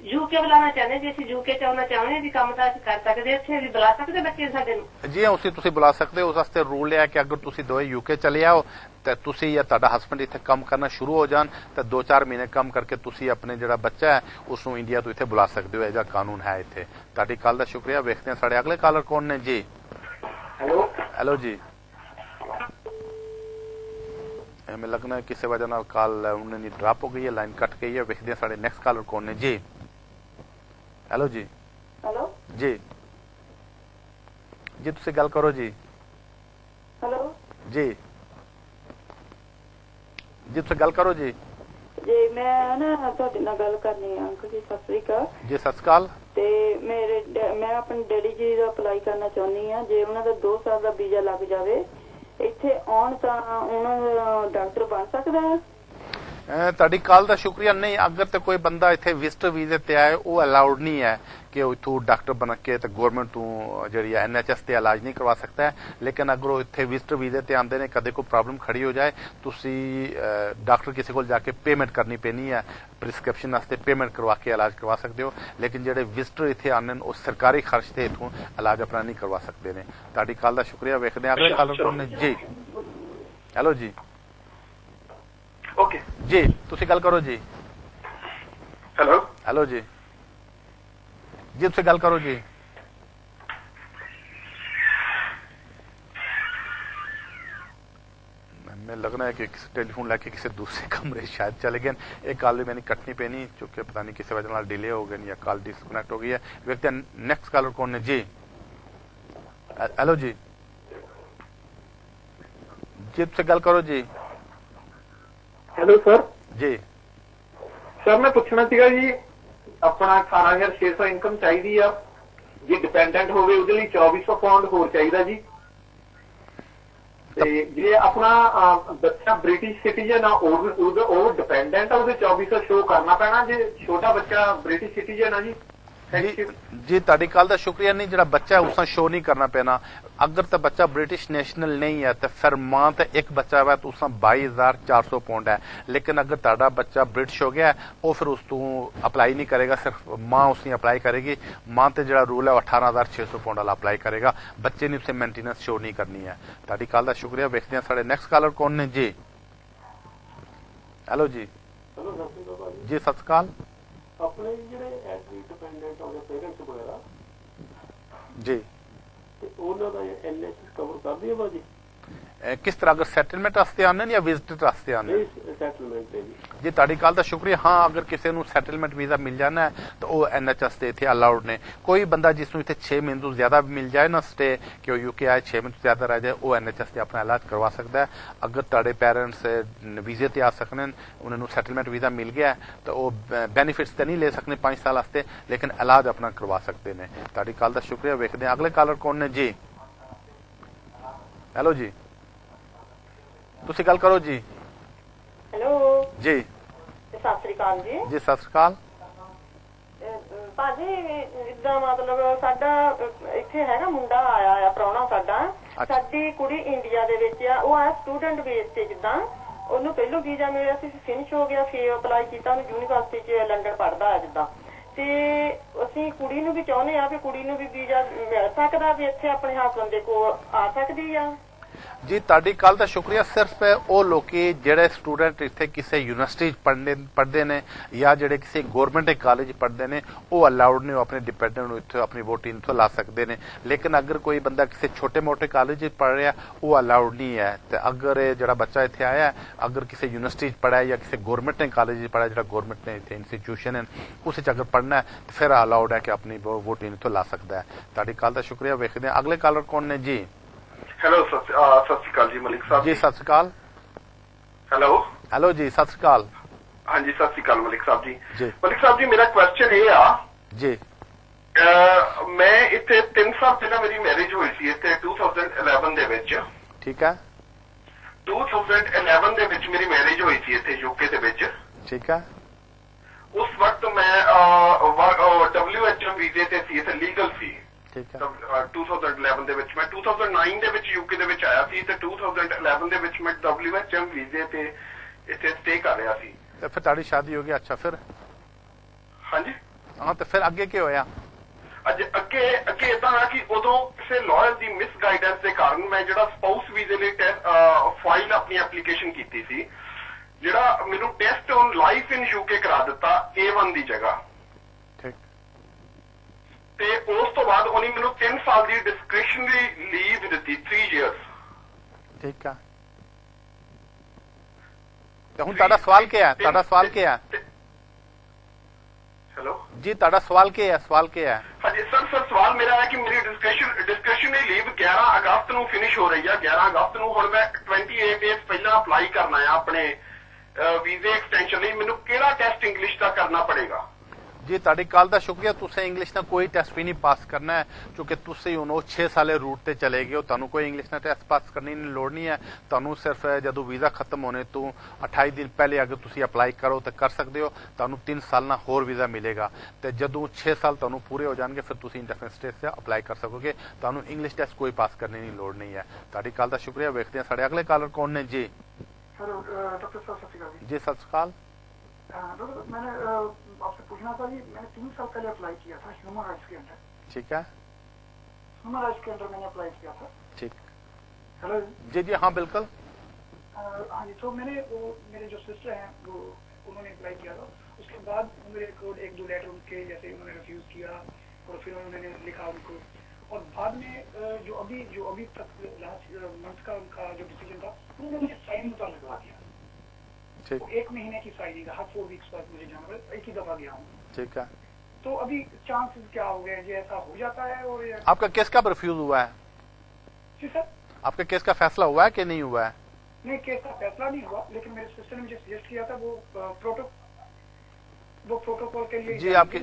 यूके बुलाना चाहते हैं जी यूके चाहना चाहते हैं काम तो कर सकते इत्थे भी बुला सकते बच्चे साडे नूं। जी हाँ उसी तुसी बुला सकते हो। उस वास्ते रूल है कि अगर तुसी दोए यूके चले आओ तो तुसी या तुहाडा हस्बैंड इत्थे काम करना शुरू हो जान तो 2-4 महीने काम करके तुसी अपने जिहड़ा बच्चा है उसनूं इंडिया तो इत्थे बुला सकते हो। यह कानून है इत्थे। तुहाडी कॉल दा शुक्रिया। वेखते हैं साडे अगले कॉलर कौन ने जी। हेलो हेलो जी। हमें लगना है किसी वजह नाल कॉल उन्हें ड्रॉप हो गई है लाइन कट गई है। वेखते हैं साडे नेक्स्ट कॉलर कौन ने जी। हेलो जी। हेलो जी जी तुसी गल करो जी। हेलो जी जी तुसी गल करो जी। जी मैं ना ਤੁਹਾਡੇ ਨਾਲ ਗੱਲ ਕਰਨੀ ਹੈ ਅੰਕਲ ਜੀ ਸਤਿ ਸ੍ਰੀ ਅਕਾਲ। जी सत श्री अकाल। ਤੇ ਮੈਂ ਆਪਣੇ ਡੈਡੀ ਜੀ ਦਾ ਅਪਲਾਈ ਕਰਨਾ ਚਾਹੁੰਦੀ ਹਾਂ ਜੇ ਉਹਨਾਂ ਦਾ 2 ਸਾਲ ਦਾ ਵੀਜ਼ਾ ਲੱਗ ਜਾਵੇ ਇੱਥੇ ਆਉਣ ਤਾਂ ਉਹਨਾਂ ਦਾ ਡਾਕਟਰ ਬਣ ਸਕਦਾ ਹੈ? ਤੁਹਾਡੀ ਕਾਲ ਦਾ ਸ਼ੁਕਰੀਆ। ਨਹੀਂ ਅਗਰ ਤੇ ਕੋਈ ਬੰਦਾ ਇੱਥੇ ਵਿਜ਼ਟਰ ਵੀਜ਼ੇ ਤੇ ਆਏ ਉਹ ਅਲਾਉਡ ਨਹੀਂ ਹੈ कि वो इथों डॉक्टर बन के तो गवर्नमेंट तू जी NHS ते इलाज नहीं करवा सकता है। लेकिन अगर वो इतने विजिटर वीजे ते आते हैं कदे कोई प्रॉब्लम खड़ी हो जाए तुसी डॉक्टर किसी को जाके पेमेंट करनी पैनी है प्रिस्क्रिप्शन वास्ते पेमेंट करवा के इलाज करवा सकते हो। लेकिन जेडे विजिटर इतने आने वो सरकारी खर्च से इथों इलाज अपना नहीं करवा सकते ने। तुहाडी कॉल दा शुक्रिया। वेखदे हैं अगले कॉलर कौन ने जी। हेलो जी। ओके जी तुसी गल करो जी। हेलो हेलो जी जी तुसी गल करो जी। मैं लगना है कि टेलीफोन लेके किसी दूसरे कमरे शायद चले गए। एक कॉल भी मैंने कटनी पैनी क्योंकि पता नहीं किसी वजह डिले हो गए या कॉल डिस्कनेक्ट हो गई है। व्यक्ति नेक्स्ट कॉलर कौन है जी। हेलो जी। जी तुसी गल करो जी। Hello sir. जी सर मैं पूछना सीगा जी अपना 18,600 इनकम चाहिए आ जी डिपेंडेंट होवे उहदे लई 2400 पाउंड होर चाहिए जी ते जे अपना बच्चा ब्रिटिश सिटीजन आ वो डिपेंडेंट आ उहदे 2400 शो करना पैना जे छोटा बच्चा ब्रिटिश सिटीजन आ जी। ਜੀ ਤੁਹਾਡੀ ਕੱਲ ਦਾ ਸ਼ੁਕਰੀਆ ਨਹੀਂ ਜਿਹੜਾ ਬੱਚਾ ਉਸ ਨੂੰ ਸ਼ੋ ਨਹੀਂ ਕਰਨਾ ਪੈਣਾ ਅਗਰ ਤਾਂ ਬੱਚਾ ਬ੍ਰਿਟਿਸ਼ ਨੈਸ਼ਨਲ ਨਹੀਂ ਹੈ ਤਾਂ ਫਿਰ ਮਾਂ ਤੇ ਇੱਕ ਬੱਚਾ ਹੈ ਤਾਂ ਉਸ ਨੂੰ 22,400 ਪਾਉਂਡ ਹੈ ਲੇਕਿਨ ਅਗਰ ਤੁਹਾਡਾ ਬੱਚਾ ਬ੍ਰਿਟਿਸ਼ ਹੋ ਗਿਆ ਉਹ ਫਿਰ ਉਸ ਤੋਂ ਅਪਲਾਈ ਨਹੀਂ ਕਰੇਗਾ ਸਿਰਫ ਮਾਂ ਉਸ ਨੂੰ ਅਪਲਾਈ ਕਰੇਗੀ ਮਾਂ ਤੇ ਜਿਹੜਾ ਰੂਲ ਹੈ ਉਹ 18,600 ਪਾਉਂਡ ਵਾਲਾ ਅਪਲਾਈ ਕਰੇਗਾ ਬੱਚੇ ਨੇ ਉਸੇ ਮੇਨਟੇਨੈਂਸ ਸ਼ੋ ਨਹੀਂ ਕਰਨੀ ਹੈ ਤੁਹਾਡੀ ਕੱਲ ਦਾ ਸ਼ੁਕਰੀਆ ਵੇਖਦੇ ਹਾਂ ਸਾਡੇ ਨੈਕਸਟ ਕਾਲਰ ਕੌਣ ਨੇ ਜੀ ਹੈਲੋ ਜੀ ਜੀ ਸਤਿ ਸ਼੍ਰੀ ਅਕਾਲ ਆਪਣੇ ਜਿਹੜੇ ਐਗਰੀ ਡਿਪੈਂਡੈਂਟ ਹੋ ਗਏ ਪੇਰੈਂਟਸ ਵਗੈਰਾ ਜੀ ਤੇ ਉਹਨਾਂ ਦਾ ਐਨਐਚਐਸ ਕਵਰ ਕਰਦੀ ਹੈ ਬਾਜੀ ਕਿਸ ਤਰ੍ਹਾਂ ਅਗਰ ਸੈਟਲਮੈਂਟ ਵਾਸਤੇ ਆਉਂਦੇ ਨੇ ਜਾਂ ਵਿਜ਼ਿਟ ਵਾਸਤੇ ਆਉਂਦੇ ਨੇ ਸੈਟਲਮੈਂਟ ਹੈ ਜੀ ਤੁਹਾਡੀ ਗੱਲ ਦਾ ਸ਼ੁਕਰੀਆ ਹਾਂ ਅਗਰ ਕਿਸੇ ਨੂੰ ਸੈਟਲਮੈਂਟ ਵੀਜ਼ਾ ਮਿਲ ਜਾਣਾ ਹੈ ਤਾਂ ਉਹ ਐਨਐਚਐਸ ਤੇ ਇੱਥੇ ਅਲਾਉਡ ਨੇ ਕੋਈ ਬੰਦਾ ਜਿਸ ਨੂੰ ਇੱਥੇ 6 ਮਹੀਨੇ ਤੋਂ ਜ਼ਿਆਦਾ ਮਿਲ ਜਾਏ ਨਾ ਸਟੇ ਕਿ ਉਹ ਯੂਕੇ ਆਏ 6 ਮਹੀਨੇ ਤੋਂ ਜ਼ਿਆਦਾ ਰਹਿ ਜਾਏ ਉਹ ਐਨਐਚਐਸ ਤੇ ਆਪਣਾ ਇਲਾਜ ਕਰਵਾ ਸਕਦਾ ਹੈ ਅਗਰ ਤੁਹਾਡੇ ਪੈਰੈਂਟਸ ਵੀਜ਼ੇ ਤੇ ਆ ਸਕਣ ਉਹਨਾਂ ਨੂੰ ਸੈਟਲਮੈਂਟ ਵੀਜ਼ਾ ਮਿਲ ਗਿਆ ਤਾਂ ਉਹ ਬੈਨੀਫਿਟਸ ਤਾਂ ਨਹੀਂ ਲੈ ਸਕਦੇ 5 ਸਾਲ ਵਾਸਤੇ ਲੇਕਿਨ ਇਲਾਜ ਆਪਣਾ ਕਰਵਾ ਸਕਦੇ ਨੇ ਤੁਹਾਡੀ ਗੱਲ ਦਾ ਸ਼ੁਕਰੀਆ ਵੇਖਦੇ ਹਾਂ ਅਗਲੇ ਕਾਲਰ ਕੌਣ ਨੇ ਜੀ ਹੈਲੋ ਜੀ ਤੁਸੀਂ ਗੱਲ ਕਰੋ ਜੀ ਹੈਲੋ ਜੀ ਸਤਿ ਸ੍ਰੀ ਅਕਾਲ ਜੀ ਜੀ ਸਤਿ ਸ੍ਰੀ ਅਕਾਲ ਭਾਜੀ ਇਦਾਂ ਮਤਲਬ ਸਾਡਾ ਇੱਥੇ ਹੈਗਾ ਮੁੰਡਾ ਆਇਆ ਆ ਪ੍ਰਾਹੁਣਾ ਸਾਡੀ ਕੁੜੀ ਇੰਡੀਆ ਦੇ ਵਿੱਚ ਆ ਉਹ ਆ ਸਟੂਡੈਂਟ ਬੇਸ ਤੇ ਜਿੱਦਾਂ ਉਹਨੂੰ ਪਹਿਲੋਂ ਵੀਜ਼ਾ ਮਿਲਿਆ ਸੀ ਫਿਨਿਸ਼ ਹੋ ਗਿਆ ਫੇਰ ਅਪਲਾਈ ਕੀਤਾ ਉਹਨੂੰ ਯੂਨੀਵਰਸਿਟੀ 'ਚ ਲੰਡਨ ਪੜ੍ਹਦਾ ਆ ਜਿੱਦਾਂ ਤੇ ਅਸੀਂ ਕੁੜੀ ਨੂੰ ਵੀ ਚਾਹੁੰਦੇ ਆ ਵੀ ਕੁੜੀ ਨੂੰ ਵੀ ਵੀਜ਼ਾ ਮਿਲ ਸਕਦਾ ਵੀ ਇੱਥੇ ਆਪਣੇ ਹਸਬੈਂਡ ਦੇ ਕੋਲ ਆ ਸਕਦੀ ਆ ਜੀ ਤੁਹਾਡੀ ਕੱਲ ਦਾ ਸ਼ੁਕਰੀਆ ਸਿਰਫ ਉਹ ਲੋਕੀ ਜਿਹੜੇ ਸਟੂਡੈਂਟ ਇੱਥੇ ਕਿਸੇ ਯੂਨੀਵਰਸਿਟੀ ਪੜ੍ਹਦੇ ਨੇ ਜਾਂ ਜਿਹੜੇ ਕਿਸੇ ਗਵਰਨਮੈਂਟ ਕਾਲਜ ਪੜ੍ਹਦੇ ਨੇ ਉਹ ਅਲਾਉਡ ਨੇ ਉਹ ਆਪਣੇ ਡਿਪੈਂਡੈਂਟ ਨੂੰ ਇੱਥੇ ਆਪਣੀ ਵੋਟ ਇੱਥੋਂ ਲਾ ਸਕਦੇ ਨੇ ਲੇਕਿਨ ਅਗਰ ਕੋਈ ਬੰਦਾ ਕਿਸੇ ਛੋਟੇ-ਮੋਟੇ ਕਾਲਜ ਪੜ੍ਹ ਰਿਹਾ ਉਹ ਅਲਾਉਡ ਨਹੀਂ ਹੈ ਤੇ ਅਗਰ ਜਿਹੜਾ ਬੱਚਾ ਇੱਥੇ ਆਇਆ ਅਗਰ ਕਿਸੇ ਯੂਨੀਵਰਸਿਟੀ ਪੜ੍ਹਿਆ ਜਾਂ ਕਿਸੇ ਗਵਰਨਮੈਂਟ ਕਾਲਜ ਪੜ੍ਹਿਆ ਜਿਹੜਾ ਗਵਰਨਮੈਂਟ ਨੇ ਇੱਥੇ ਇੰਸਟੀਟਿਊਸ਼ਨ ਹੈ ਉਸ ਵਿੱਚ ਅਗਰ ਪੜ੍ਹਨਾ ਹੈ ਤਾਂ ਫਿਰ ਅਲਾਉਡ ਹੈ ਕਿ ਆਪਣੀ ਵੋਟ ਇੱਥੋਂ ਲਾ ਸਕਦਾ ਹੈ ਤੁਹਾਡੀ ਕੱਲ ਦਾ ਸ਼ੁਕਰੀਆ ਵੇਖਦੇ ਹਾਂ ਅਗਲੇ ਕਾਲਰ ਕੌਣ ਨੇ ਜੀ ਹੈਲੋ ਸਤਿ ਸ਼੍ਰੀ ਅਕਾਲ ਜੀ ਮਲਿਕ ਸਾਹਿਬ ਜੀ ਸਤਿ ਸ਼੍ਰੀ ਅਕਾਲ ਹੈਲੋ ਜੀ ਸਤਿ ਸ਼੍ਰੀ ਅਕਾਲ ਹਾਂਜੀ ਸਤਿ ਸ਼੍ਰੀ ਅਕਾਲ ਮਲਿਕ ਸਾਹਿਬ ਜੀ ਮਲਿਕ ਸਾਹਿਬ ਜੀ ਮੇਰਾ ਕੁਐਸਚਨ ਇਹ ਆ ਜੀ ਮੈਂ ਇੱਥੇ 3 ਸਾਲ ਪਹਿਲਾਂ ਮੇਰੀ ਮੈਰਿਜ ਹੋਈ ਸੀ ਇੱਥੇ 2011 ਦੇ ਵਿੱਚ ਠੀਕ ਹੈ 2011 ਦੇ ਵਿੱਚ ਮੇਰੀ ਮੈਰਿਜ ਹੋਈ ਸੀ ਇੱਥੇ ਯੂਕੇ ਦੇ ਵਿੱਚ ਠੀਕ ਹੈ ਉਸ ਵਕਤ ਮੈਂ WHM ਵੀਜ਼ੇ ਤੇ ਸੀ ਇੱਥੇ ਲੀਗਲ ਸੀ ਠੀਕ ਹੈ 2011 ਦੇ ਵਿੱਚ ਮੈਂ 2009 ਦੇ ਵਿੱਚ ਯੂਕੇ ਦੇ ਵਿੱਚ ਆਇਆ ਸੀ ਤੇ 2011 ਦੇ ਵਿੱਚ ਮੈਂ WHM ਵੀਜ਼ੇ ਤੇ ਇੱਥੇ ਸਟੇ ਕਰ ਰਿਹਾ ਸੀ ਤੇ ਫਿਰ ਤੁਹਾਡੀ ਸ਼ਾਦੀ ਹੋ ਗਈ ਅੱਛਾ ਫਿਰ ਹਾਂਜੀ ਹਾਂ ਤੇ ਫਿਰ ਅੱਗੇ ਕੀ ਹੋਇਆ ਅੱਗੇ ਇਦਾਂ ਆ ਕਿ ਉਦੋਂ ਕਿਸੇ ਲਾਇਰ ਦੀ ਮਿਸ ਗਾਈਡੈਂਸ ਦੇ ਕਾਰਨ ਮੈਂ ਜਿਹੜਾ ਸਪਾਊਸ ਵੀਜ਼ੇ ਲਈ ਫਾਈਲ ਆਪਣੀ ਐਪਲੀਕੇਸ਼ਨ ਕੀਤੀ ਸੀ ਜਿਹੜਾ ਮੈਨੂੰ test on life in UK ਕਰਾ ਦਿੱਤਾ A1 ਦੀ ਜਗ੍ਹਾ ਤੇ ਉਸ ਤੋਂ ਬਾਅਦ ਉਹਨੇ ਮੈਨੂੰ 3 ਸਾਲ ਦੀ ਡਿਸਕ੍ਰਿਸ਼ਨਰੀ ਲੀਵ ਦਿੱਤੀ 3 ਇਅਰਸ ਠੀਕ ਆ ਤੇ ਹੁਣ ਤੁਹਾਡਾ ਸਵਾਲ ਕੀ ਹੈ ਹੈਲੋ ਜੀ ਤੁਹਾਡਾ ਸਵਾਲ ਕੀ ਹੈ ਹਾਂਜੀ ਸਰ ਸਵਾਲ ਮੇਰਾ ਹੈ ਕਿ ਮੇਰੀ ਡਿਸਕ੍ਰਿਸ਼ਨਰੀ ਲੀਵ 11 ਅਗਸਤ ਨੂੰ ਫਿਨਿਸ਼ ਹੋ ਰਹੀ ਆ 11 ਅਗਸਤ ਨੂੰ ਹੁਣ ਮੈਂ 28 ਡੇਜ਼ ਪਹਿਲਾਂ ਅਪਲਾਈ ਕਰਨਾ ਆ ਆਪਣੇ ਵੀਜ਼ੇ ਐਕਸਟੈਂਸ਼ਨ ਲਈ ਮੈਨੂੰ ਕਿਹੜਾ ਟੈਸਟ ਇੰਗਲਿਸ਼ ਦਾ ਕਰਨਾ ਪੜੇਗਾ ਜੀ ਤੁਹਾਡੀ ਕੱਲ ਦਾ ਸ਼ੁਕਰੀਆ ਤੁਸੀਂ ਇੰਗਲਿਸ਼ ਦਾ ਕੋਈ ਟੈਸਟ ਵੀ ਨਹੀਂ ਪਾਸ ਕਰਨਾ ਹੈ ਕਿਉਂਕਿ ਤੁਸੀਂ ਹੁਣ ਉਹ 6 ਸਾਲੇ ਰੂਟ ਤੇ ਚਲੇ ਗਏ ਹੋ ਤੁਹਾਨੂੰ ਕੋਈ ਇੰਗਲਿਸ਼ ਦਾ ਟੈਸਟ ਪਾਸ ਕਰਨੀ ਦੀ ਲੋੜ ਨਹੀਂ ਹੈ ਤੁਹਾਨੂੰ ਸਿਰਫ ਜਦੋਂ ਵੀਜ਼ਾ ਖਤਮ ਹੋਣੇ ਤੋਂ 28 ਦਿਨ ਪਹਿਲੇ ਅਗਰ ਤੁਸੀਂ ਅਪਲਾਈ ਕਰੋ ਤਾਂ ਕਰ ਸਕਦੇ ਹੋ ਤੁਹਾਨੂੰ 3 ਸਾਲ ਨਾਲ ਹੋਰ ਵੀਜ਼ਾ ਮਿਲੇਗਾ ਤੇ ਜਦੋਂ 6 ਸਾਲ ਤੁਹਾਨੂੰ ਪੂਰੇ ਹੋ ਜਾਣਗੇ ਫਿਰ ਤੁਸੀਂ ਇੰਡੈਫਿਨਿਟ ਸਟੇ ਤੇ ਅਪਲਾਈ ਕਰ ਸਕੋਗੇ ਤੁਹਾਨੂੰ ਇੰਗਲਿਸ਼ ਟੈਸਟ ਕੋਈ ਪਾਸ ਕਰਨੇ ਦੀ ਲੋੜ ਨਹੀਂ ਹੈ ਤੁਹਾਡੀ ਕੱਲ ਦਾ ਸ਼ੁਕਰੀਆ ਵੇਖਦੇ ਹਾਂ ਸਾਡੇ ਅਗਲੇ ਕਾਲਰ ਕੌਣ ਨੇ ਜੀ हेलो डॉक्टर साहब सत श्री अकाल जी सत श्री अकाल डॉक्टर मैंने आपसे पूछना था जी मैंने 3 साल पहले अप्लाई किया था ह्यूमन राइट्स के अंदर ठीक है ह्यूमन राइट्स के अंदर मैंने अप्लाई किया था ठीक हेलो जी हाँ बिल्कुल हाँ जी तो मैंने वो मेरे जो सिस्टर हैं वो उन्होंने अप्लाई किया था उसके बाद मेरे को 1-2 लेटर उनके जैसे उन्होंने रिफ्यूज किया और फिर उन्होंने लिखा उनको और बाद में जो अभी तक लास्ट मंथ का उनका जो डिसीजन था उन्होंने मुझे साइन मुद्दा लगवा दिया तो 1 महीने की साइनिंग हर 4 वीक्स बाद मुझे जाना पड़ा एक ही दफा गया हूँ ठीक है तो अभी चांसेस क्या हो गए जी ऐसा हो जाता है और आपका केस कब रिफ्यूज हुआ है जी सर आपके केस का फैसला हुआ है कि नहीं हुआ है नहीं केस का फैसला नहीं हुआ लेकिन मेरे सिस्टर ने मुझे सजेस्ट किया था वो वो प्रोटोकॉल के लिए जी आपकी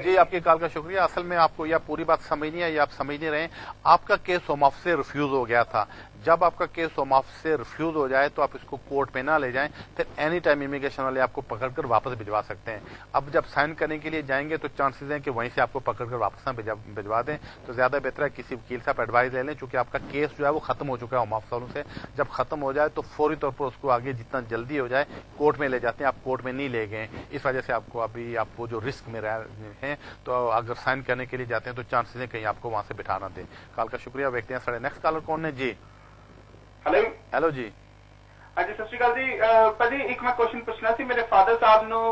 जी आपकी कॉल का शुक्रिया। असल में आपको यह पूरी बात समझ नहीं आई, आप समझ नहीं रहे। आपका केस होम ऑफिस से रिफ्यूज हो गया था। जब आपका केस होम ऑफिस से रिफ्यूज हो जाए तो आप इसको कोर्ट में ना ले जाएं, फिर एनी टाइम इमिग्रेशन वाले आपको पकड़कर वापस भिजवा सकते हैं। अब जब साइन करने के लिए जाएंगे तो चांसेस हैं कि वहीं से आपको पकड़कर वापस ना भिजवा दें, तो ज्यादा बेहतर है किसी वकील साहब एडवाइस ले लें, चूंकि आपका केस जो है वो खत्म हो चुका है होम ऑफिस वालों से। जब खत्म हो जाए तो फौरी तौर पर उसको आगे जितना जल्दी हो जाए कोर्ट में ले जाते हैं। आप कोर्ट में नहीं ले गए, इस वजह से आपको अभी आपको जो रिस्क में रह हैं, तो अगर साइन करने के लिए जाते हैं तो चांसेस है कहीं आपको वहां से बिठा ना दे। कॉल का शुक्रिया। देखते हैं साढ़े नेक्स्ट कॉलर कौन है जी। ਹੈਲੋ ਜੀ। ਹਾਂਜੀ ਸਤਿ ਸ਼੍ਰੀ ਅਕਾਲ ਜੀ। ਭਾਜੀ ਇੱਕ ਮੈਂ ਕੁਐਸਚਨ ਪੁੱਛਣਾ ਸੀ। ਮੇਰੇ ਫਾਦਰ ਸਾਹਿਬ ਨੂੰ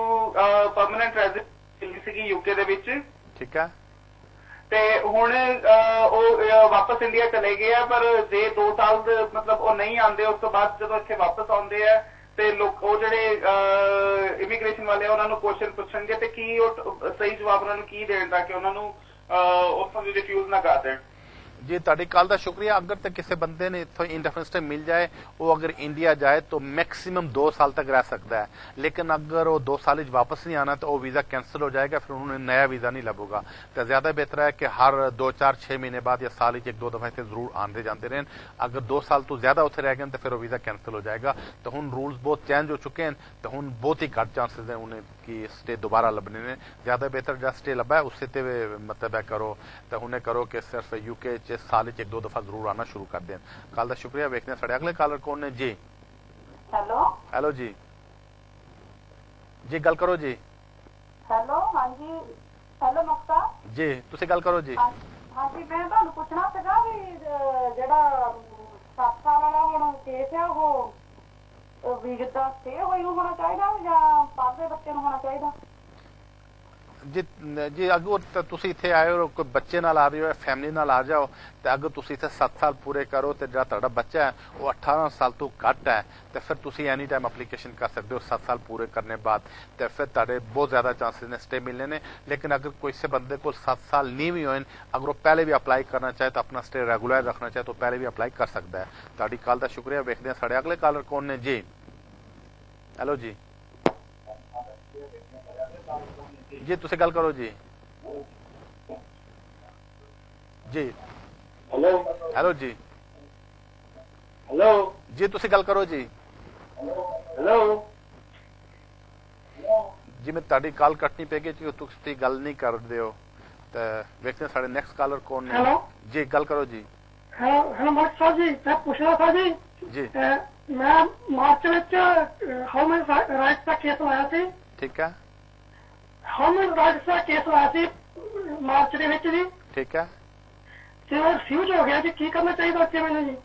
ਪਰਮਨੈਂਟ ਰੈਜ਼ੀਡੈਂਸ ਮਿਲੀ ਸੀਗੀ ਯੂਕੇ ਦੇ ਵਿੱਚ, ਠੀਕ ਹੈ, ਤੇ ਹੁਣ ਉਹ ਵਾਪਸ ਇੰਡੀਆ ਚਲੇ ਗਏ ਆ, ਪਰ ਜੇ 2 ਸਾਲ ਮਤਲਬ ਉਹ ਨਹੀਂ ਆਉਂਦੇ, ਉਸ ਤੋਂ ਬਾਅਦ ਜਦੋਂ ਇੱਥੇ ਵਾਪਸ ਆਉਂਦੇ ਆ ਤੇ ਲੋਕ ਉਹ ਜਿਹੜੇ ਇਮੀਗ੍ਰੇਸ਼ਨ ਵਾਲੇ ਉਹਨਾਂ ਨੂੰ ਕੁਐਸਚਨ ਪੁੱਛਣਗੇ ਤੇ ਕੀ ਉਹ ਸਹੀ ਜਵਾਬ ਉਹਨਾਂ ਨੂੰ ਕੀ ਦੇਣ ਤਾਂ ਕਿ ਉਹਨਾਂ ਨੂੰ ਉੱਥੋਂ ਦੀ ਰਿਫਿਊਜ਼ ਨਾ ਕਰ ਦੇਣ। जी ਤੁਹਾਡੀ ਕਾਲ ਦਾ ਸ਼ੁਕਰੀਆ। ਅਗਰ ਤੇ ਕਿਸੇ ਬੰਦੇ ਨੇ ਇੱਥੋਂ ਇੰਡੈਫਿਨਿਟ ਸਟੇ ਮਿਲ ਜਾਏ, ਉਹ ਅਗਰ ਇੰਡੀਆ ਜਾਏ तो मैक्सिमम 2 साल तक रह सकता है, लेकिन अगर वो 2 साल वापस नहीं आना तो वो वीजा कैंसिल हो जाएगा, फिर उन्होंने नया वीजा नहीं लगेगा। तो ज्यादा बेहतर है कि हर 2, 4, 6 महीने बाद या साल 1-2 दफा इतने जरूर आते जाते रहें। अगर 2 साल तो ज्यादा उत्थे रह गए तो फिर वो वीजा कैंसिल हो जाएगा। तो हुण रूल्स बहुत चेंज हो चुके हैं, तो हुण बहुत ही घट चांसेस है उन्हें की स्टे दोबारा लभने ने। ज्यादा बेहतर जो स्टे लभा है उससे ते मतलब है करो, तो उन्हें करो कि सिर्फ यूके च साल 1-2 दफा जरूर आना शुरू कर दें। कल का शुक्रिया। देखते हैं साढ़े अगले कॉलर कौन है जी। हेलो हेलो जी। जी गल करो जी। हेलो हाँ जी। हेलो मुक्ता जी तुसी गल करो जी। हाँ जी मैं ਤੁਹਾਨੂੰ ਪੁੱਛਣਾ ਸੀਗਾ ਵੀ ਜਿਹੜਾ 7 ਸਾਲ ਵਾਲਾ ਹੁਣ ਕੇਸ ਹੈ ਉਹ ਵੀਜ਼ਾ ਦਾ ਸਟੇ ਹੋਈ ਨੂੰ ਹੋਣਾ ਚਾਹੀਦਾ ਜਾਂ ਪੜ੍ਹਦੇ ਬੱਚੇ ਨੂੰ ਹੋਣਾ ਚਾਹੀਦਾ? जी अगर तुसी इत्थे आए हो, कोई बच्चे नाल आ रहे हो, फैमिली नाल आ जाओ, तो अगर तुसी इत्थे 7 साल पूरे करो तो जो तुहाडा बच्चा है वो 18 साल तो घट है, तो फिर तुसी एनी टाइम एप्लीकेशन कर सकते हो 7 साल पूरे करने बाद, तो फिर तुहाडे बहुत ज्यादा चांसेस ने स्टे मिलने ने। लेकिन अगर कोई से बंदे को 7 साल नहीं भी होए, अगर वो पहले भी अप्लाई करना चाहे तो अपना स्टे रेगुलर रखना चाहे तो पहले भी अप्लाई कर सकता है। तुहाडी कॉल का शुक्रिया। देखते हैं साढ़े अगले कॉलर कौन ने जी। हेलो जी। जी तुसी गल करो जी। जी हेलो हेलो जी। हेलो जी तुसी गल करो जी। हेलो जी मैं ताड़ी कॉल कटनी पेगी जी, तुसी गल नहीं कर दे हो। तो देखते हैं साढ़े नेक्स्ट कॉलर कौन है। हेलो जी गल करो जी। हेलो मलिक साहब जी, मैं पूछना था जी। जी मैं मार्च में ह्यूमन राइट्स का केस लाया थी। ठीक है। ह्यूमन राइट्स का केस लाया थी मार्च ਦੇ ਵਿੱਚ ਜੀ। ठीक है ਤੇ ਉਹ ਰਿਫਿਊਜ਼ ਹੋ ਗਿਆ ਜੀ, ਕੀ ਕਰਨਾ ਚਾਹੀਦਾ ਉੱਥੇ ਮੈਨੂੰ ਜੀ?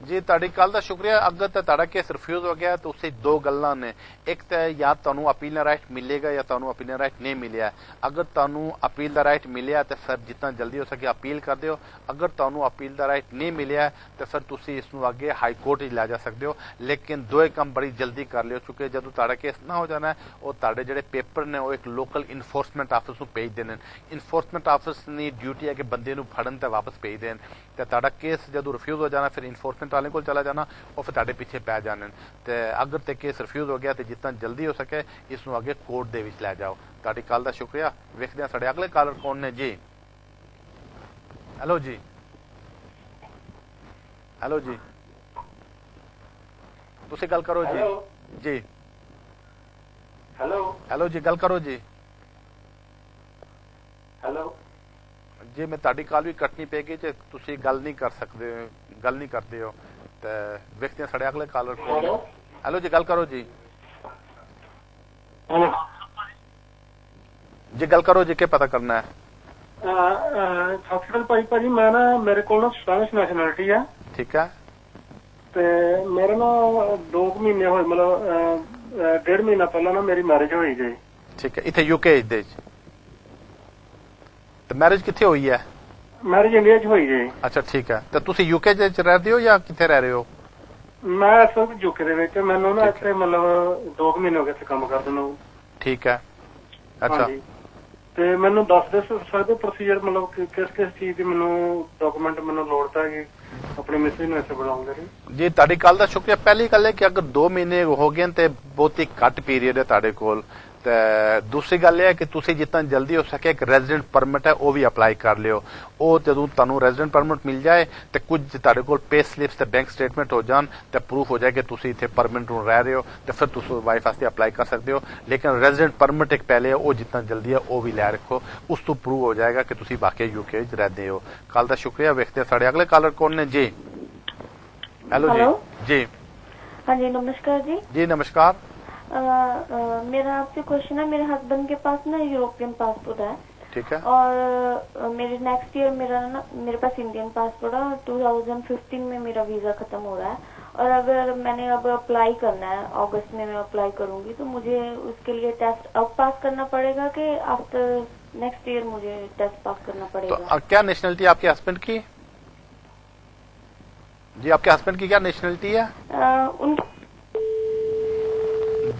जी ਤੁਹਾਡੀ ਕੱਲ ਦਾ ਸ਼ੁਕਰੀਆ। ਅਗਰ ਤਾਂ ਤੁਹਾਡਾ ਕੇਸ ਰਿਫਿਊਜ਼ ਹੋ ਗਿਆ ਤਾਂ ਉਸੇ 2 ਗੱਲਾਂ ਨੇ। ਇੱਕ ਤਾਂ ਜਾਂ ਤੁਹਾਨੂੰ ਅਪੀਲ ਦਾ ਰਾਈਟ ਮਿਲੇਗਾ ਜਾਂ ਤੁਹਾਨੂੰ ਅਪੀਲ ਦਾ ਰਾਈਟ ਨਹੀਂ ਮਿਲਿਆ। ਅਗਰ ਤੁਹਾਨੂੰ ਅਪੀਲ ਦਾ ਰਾਈਟ ਮਿਲਿਆ ਤਾਂ ਫਿਰ ਜਿੰਨਾ ਜਲਦੀ ਹੋ ਸਕੇ ਅਪੀਲ ਕਰ ਦਿਓ। ਅਗਰ ਤੁਹਾਨੂੰ ਅਪੀਲ ਦਾ ਰਾਈਟ ਨਹੀਂ ਮਿਲਿਆ ਤਾਂ ਫਿਰ ਤੁਸੀਂ ਇਸ ਨੂੰ ਅੱਗੇ ਹਾਈ ਕੋਰਟ ਵਿੱਚ ਲੈ ਜਾ ਸਕਦੇ ਹੋ। ਲੇਕਿਨ ਦੋਏ ਕੰਮ ਬੜੀ ਜਲਦੀ ਕਰ ਲਿਓ, ਕਿਉਂਕਿ ਜਦੋਂ ਤੁਹਾਡਾ ਕੇਸ ਨਾ ਹੋ ਜਾਣਾ ਉਹ ਤੁਹਾਡੇ ਜਿਹੜੇ ਪੇਪਰ ਨੇ ਉਹ ਇੱਕ ਲੋਕਲ ਇਨਫੋਰਸਮੈਂਟ ਆਫਿਸ ਨੂੰ ਭੇਜ ਦੇਣੇ। ਇਨਫੋਰਸਮੈਂਟ ਆਫਿਸ ਦੀ ਡਿਊਟੀ ਹੈ ਕਿ ਬੰਦੇ ਨੂੰ ਫੜਨ ਤੇ ਵਾਪਸ ਭੇਜ ਦੇਣ। ਤੇ ਤੁਹਾਡਾ ਕੇਸ ਜਦੋਂ ਰਿਫਿਊਜ਼ ਹੋ ਜਾਣਾ ਫਿਰ ਇਨਫੋਰਸਮੈਂਟ ਵਾਲੇ ਕੋਲ ਚਲਾ ਜਾਣਾ, ਉਹ ਫਿਰ ਤੁਹਾਡੇ ਪਿੱਛੇ ਪੈ ਜਾਣੇ। ਤੇ ਅਗਰ ਤੇ ਕੇਸ ਰਿਫਿਊਜ਼ ਹੋ ਗਿਆ ਤੇ ਜਿੰਨਾ ਜਲਦੀ ਹੋ ਸਕੇ ਇਸ ਨੂੰ ਅੱਗੇ ਕੋਰਟ ਦੇ ਵਿੱਚ ਲੈ ਜਾਓ। ਤੁਹਾਡੀ ਕਾਲ ਦਾ ਸ਼ੁਕਰੀਆ। ਵੇਖਦੇ ਹਾਂ ਸਾਡੇ ਅਗਲੇ ਕਾਲਰ ਕੌਣ ਨੇ ਜੀ। ਹੈਲੋ ਜੀ। ਹੈਲੋ ਜੀ ਤੁਸੀਂ ਗੱਲ ਕਰੋ ਜੀ। ਜੀ ਹੈਲੋ ਹੈਲੋ ਜੀ ਗੱਲ ਕਰੋ ਜੀ। ਹੈਲੋ ਜੀ ਮੈਂ ਤੁਹਾਡੀ ਕਾਲ ਵੀ ਕੱਟਣੀ ਪਏਗੀ ਜੇ ਤੁਸੀਂ ਗੱਲ ਨਹੀਂ ਕਰ ਸਕਦੇ, ਗੱਲ ਨਹੀਂ ਕਰਦੇ ਹੋ। ਤੇ ਵੇਖਦੇ ਹਾਂ ਸਾਡੇ ਅਗਲੇ ਕਾਲਰ ਕੌਣ। ਹੈਲੋ ਜੀ ਗੱਲ ਕਰੋ ਜੀ। ਜੀ ਗੱਲ ਕਰੋ ਜੀ, ਕੀ ਪਤਾ ਕਰਨਾ ਹੈ? ਸਤਿ ਸ਼੍ਰੀ ਅਕਾਲ ਭਾਜੀ। ਮੈਂ ਨਾ ਮੇਰੇ ਕੋਲ ਨਾ ਸਪੈਨਿਸ਼ ਨੈਸ਼ਨੈਲਿਟੀ ਹੈ। ਠੀਕ ਹੈ। ਤੇ ਮੇਰੇ ਨਾ 2 ਮਹੀਨੇ ਹੋਏ, ਮਤਲਬ 1.5 ਮਹੀਨਾ ਪਹਿਲਾਂ ਨਾ ਮੇਰੀ ਮੈਰਿਜ ਹੋਈ ਗਈ। ਠੀਕ ਹੈ। ਇੱਥੇ ਯੂਕੇ ਦੇ ਵਿੱਚ ਤੇ ਮੈਰਿਜ ਕਿੱਥੇ ਹੋਈ ਹੈ? ਮੈਰਿਜ ਇੰਡੀਆ 'ਚ ਹੋਈ ਗਈ। ਅੱਛਾ ਠੀਕ ਹੈ। ਤੇ ਤੁਸੀਂ ਯੂਕੇ ਦੇ ਵਿੱਚ ਰਹਿੰਦੇ ਹੋ ਜਾਂ ਕਿੱਥੇ ਰਹਿ ਰਹੇ ਹੋ? ਮੈਂ ਇਸ ਵਕਤ ਯੂਕੇ ਦੇ ਵਿੱਚ। ਮੈਨੂੰ ਨਾ ਇੱਥੇ ਮਤਲਬ 2 ਮਹੀਨੇ ਹੋ ਗਏ ਇੱਥੇ ਕੰਮ ਕਰਦੇ ਨੂੰ। ਠੀਕ ਹੈ। ਅੱਛਾ ਤੇ ਮੈਨੂੰ ਦੱਸ ਸਕਦੇ ਪ੍ਰੋਸੀਜਰ, ਮਤਲਬ ਕਿਸ ਚੀਜ਼ ਦੀ ਮੈਨੂੰ ਡਾਕੂਮੈਂਟ ਮੈਨੂੰ ਲੋੜ ਤਾਂ ਹੈਗੀ ਆਪਣੇ ਮਿਸਿਸ ਨੂੰ ਇੱਥੇ ਬੁਲਾਉਣ ਦੇ ਲਈ? ਜੀ ਤੁਹਾਡੀ ਗੱਲ ਦਾ ਸ਼ੁਕਰੀਆ। ਪਹਿਲੀ ਗੱਲ ਹੈ ਕਿ ਅਗਰ 2 ਮਹੀਨੇ ਹੋ ਗਏ ਤੇ ਬਹੁਤ ਹੀ ਘੱਟ ਪੀਰੀਅਡ ਹੈ ਤੁਹਾਡੇ ਕੋਲ, ਤੇ ਦੂਸਰੀ ਗੱਲ ਇਹ ਹੈ ਕਿ ਤੁਸੀਂ ਜਿੰਨਾ ਜਲਦੀ ਹੋ ਸਕੇ ਇੱਕ ਰੈਜ਼ੀਡੈਂਟ ਪਰਮਿਟ ਹੈ ਉਹ ਵੀ ਅਪਲਾਈ ਕਰ ਲਿਓ। ਉਹ ਜਦੋਂ ਤੁਹਾਨੂੰ ਰੈਜ਼ੀਡੈਂਟ ਪਰਮਿਟ ਮਿਲ ਜਾਏ ਤੇ ਕੁਝ ਤੁਹਾਡੇ ਕੋਲ ਪੇ ਸਲਿਪਸ ਤੇ ਬੈਂਕ ਸਟੇਟਮੈਂਟ ਹੋ ਜਾਣ ਤੇ ਪ੍ਰੂਫ ਹੋ ਜਾਏ ਕਿ ਤੁਸੀਂ ਇੱਥੇ ਪਰਮਿਟ ਨੂੰ ਰਹਿ ਰਹੇ ਹੋ ਤੇ ਫਿਰ ਤੁਸੀਂ ਵਾਈਫ ਵਾਸਤੇ ਅਪਲਾਈ ਕਰ ਸਕਦੇ ਹੋ। ਲੇਕਿਨ ਰੈਜ਼ੀਡੈਂਟ ਪਰਮਿਟ ਇੱਕ ਪਹਿਲੇ ਹੈ, ਉਹ ਜਿੰਨਾ ਜਲਦੀ ਹੈ ਉਹ ਵੀ ਲੈ ਰੱਖੋ, ਉਸ ਤੋਂ ਪ੍ਰੂਵ ਹੋ ਜਾਏਗਾ ਕਿ ਤੁਸੀਂ ਵਾਕਈ ਯੂਕੇ ਵਿੱਚ ਰਹਿੰਦੇ ਹੋ। ਕੱਲ ਦਾ ਸ਼ੁਕਰੀਆ। ਵੇਖਦੇ ਹਾਂ ਸਾਡੇ ਅਗਲੇ ਕਾਲਰ ਕੌਣ ਨੇ ਜੀ। हेलो जी। हाँ जी नमस्कार जी। जी नमस्कार। मेरा आपसे क्वेश्चन है, मेरे हस्बैंड के पास ना यूरोपियन पासपोर्ट है, ठीक है, और मेरे नेक्स्ट ईयर मेरे पास इंडियन पासपोर्ट है। 2015 में मेरा वीजा खत्म हो रहा है और अगर मैंने अब अप्लाई करना है, अगस्त में मैं अप्लाई करूंगी, तो मुझे उसके लिए टेस्ट अब पास करना पड़ेगा कि आफ्टर नेक्स्ट ईयर मुझे टेस्ट पास करना पड़ेगा? तो क्या नेशनलिटी आपके हस्बैंड की? जी आपके हस्बैंड की क्या नेशनलिटी है?